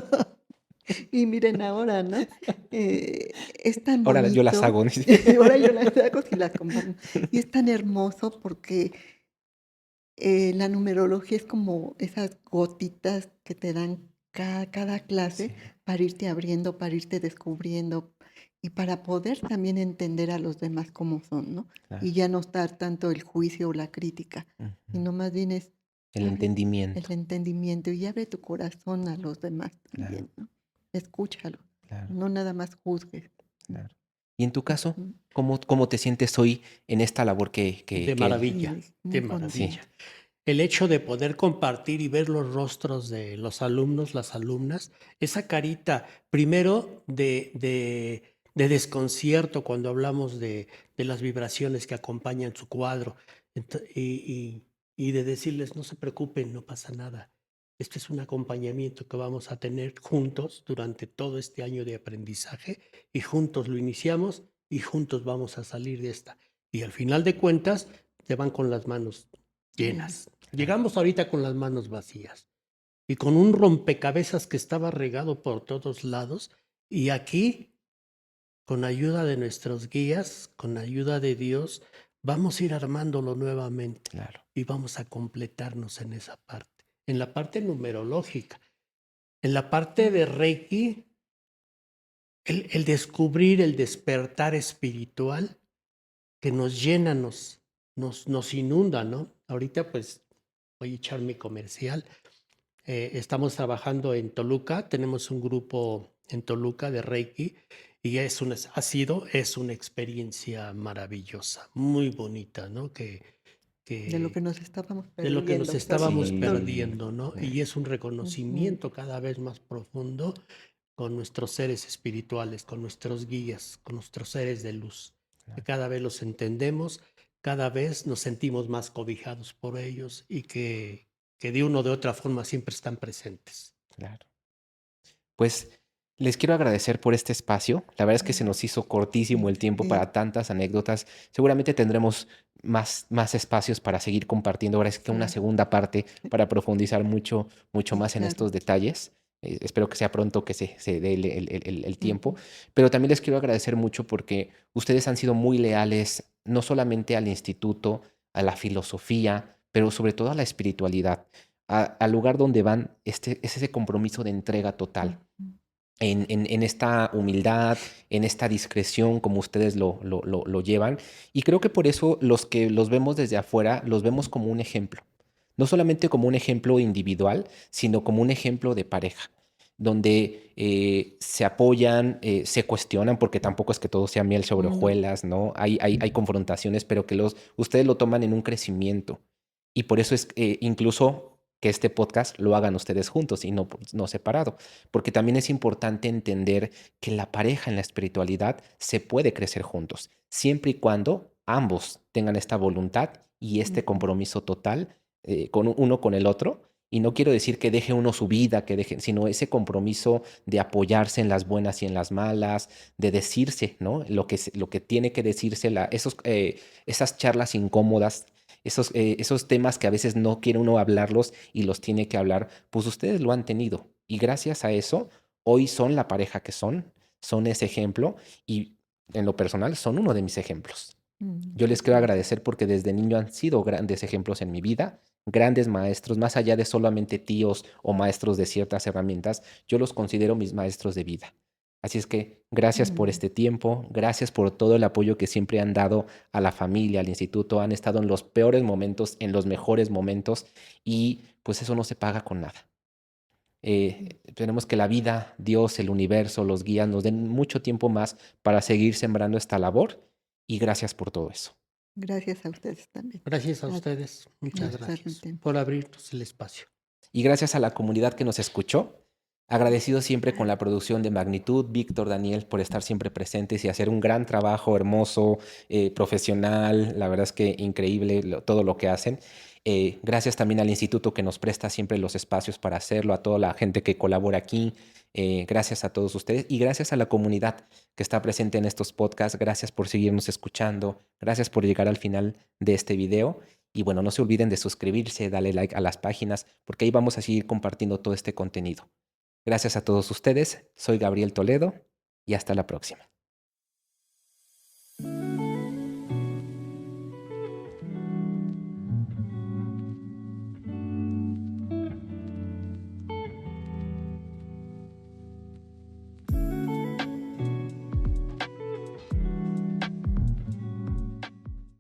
Y miren ahora, ¿no? Es tan Ahora yo las bonito, hago. y ahora yo las hago y las comparto. Y es tan hermoso porque la numerología es como esas gotitas que te dan cada clase Sí, para irte abriendo, para irte descubriendo y para poder también entender a los demás cómo son, ¿no? claro. Y ya no estar tanto el juicio o la crítica, Ujú. sino más bien es el abre entendimiento. el entendimiento y abre tu corazón a los demás Claro, también, ¿no? Escúchalo, claro, no nada más juzgues. claro. Y en tu caso, Ujú. ¿cómo te sientes hoy en esta labor De Sí, maravilla, muy de sí, maravilla. contenta. El hecho de poder compartir y ver los rostros de los alumnos, las alumnas, esa carita, primero de desconcierto cuando hablamos de las vibraciones que acompañan su cuadro, y de decirles, no se preocupen, no pasa nada. Este es un acompañamiento que vamos a tener juntos durante todo este año de aprendizaje y juntos lo iniciamos y juntos vamos a salir de esta. Y al final de cuentas, te van con las manos llenas. claro, Llegamos ahorita con las manos vacías y con un rompecabezas que estaba regado por todos lados y aquí, con ayuda de nuestros guías, con ayuda de Dios, vamos a ir armándolo nuevamente claro. y vamos a completarnos en esa parte, en la parte numerológica, en la parte de Reiki, el descubrir, el despertar espiritual que nos llena, nos inunda, ¿no? Ahorita pues voy a echar mi comercial. Estamos trabajando en Toluca, tenemos un grupo en Toluca de Reiki y es una experiencia maravillosa, muy bonita, ¿no? De lo que Que nos estábamos de lo que nos perdiendo, estábamos seguro. Sí, perdiendo, ¿no? claro, Y es un Ujú. reconocimiento cada vez más profundo con nuestros seres espirituales, con nuestros guías, con nuestros seres de luz, que claro, cada vez los entendemos, cada vez nos sentimos más cobijados por ellos y que de una o de otra forma siempre están presentes. claro. Pues les quiero agradecer por este espacio. La verdad es que se nos hizo cortísimo el tiempo Sí, para tantas anécdotas. Seguramente tendremos más espacios para seguir compartiendo. Ahora es que una sí, segunda parte para profundizar mucho sí, más en claro. estos detalles. Espero que sea pronto que se dé el tiempo. Ujú. Pero también les quiero agradecer mucho porque ustedes han sido muy leales, no solamente al instituto, a la filosofía, pero sobre todo a la espiritualidad. Al lugar donde van, es ese compromiso de entrega total Ujú. en esta humildad, en esta discreción, como ustedes lo llevan. Y creo que por eso los que los vemos desde afuera, los vemos como un ejemplo. No solamente como un ejemplo individual, sino como un ejemplo de pareja, donde se apoyan, se cuestionan, porque tampoco es que todo sea miel sobre No, hojuelas, ¿no? Hay confrontaciones, pero que ustedes lo toman en un crecimiento. Y por eso es incluso que este podcast lo hagan ustedes juntos y no separado, porque también es importante entender que la pareja en la espiritualidad se puede crecer juntos, siempre y cuando ambos tengan esta voluntad y este ujú. compromiso total con uno con el otro. Y no quiero decir que deje uno su vida, sino ese compromiso de apoyarse en las buenas y en las malas, de decirse, ¿no? Lo que tiene que decirse, esas charlas incómodas, esos temas que a veces no quiere uno hablarlos y los tiene que hablar, pues ustedes lo han tenido. Y gracias a eso, hoy son la pareja que son ese ejemplo y en lo personal son uno de mis ejemplos. Yo les Muchas quiero gracias. agradecer porque desde niño han sido grandes ejemplos en mi vida, grandes maestros, más allá de solamente tíos o maestros de ciertas herramientas, yo los considero mis maestros de vida. Así es que gracias por Mm, este tiempo, gracias por todo el apoyo que siempre han dado a la familia, al instituto, han estado en los peores momentos, en los mejores momentos y pues eso no se paga con nada. Esperemos que la vida, Dios, el universo, los guías nos den mucho tiempo más para seguir sembrando esta labor y gracias por todo eso. Gracias a ustedes también. Gracias a Gracias. ustedes, muchas Gracias a tu gracias tiempo. por abrirnos el espacio. Y gracias a la comunidad que nos escuchó. Agradecido siempre con la producción de Magnitud, Víctor, Daniel, por estar siempre presentes y hacer un gran trabajo hermoso, profesional. La verdad es que increíble todo lo que hacen. Gracias también al instituto que nos presta siempre los espacios para hacerlo, a toda la gente que colabora aquí. Gracias a todos ustedes y gracias a la comunidad que está presente en estos podcasts. Gracias por seguirnos escuchando. Gracias por llegar al final de este video. Y bueno, no se olviden de suscribirse, darle like a las páginas, porque ahí vamos a seguir compartiendo todo este contenido. Gracias a todos ustedes, soy Gabriel Toledo y hasta la próxima.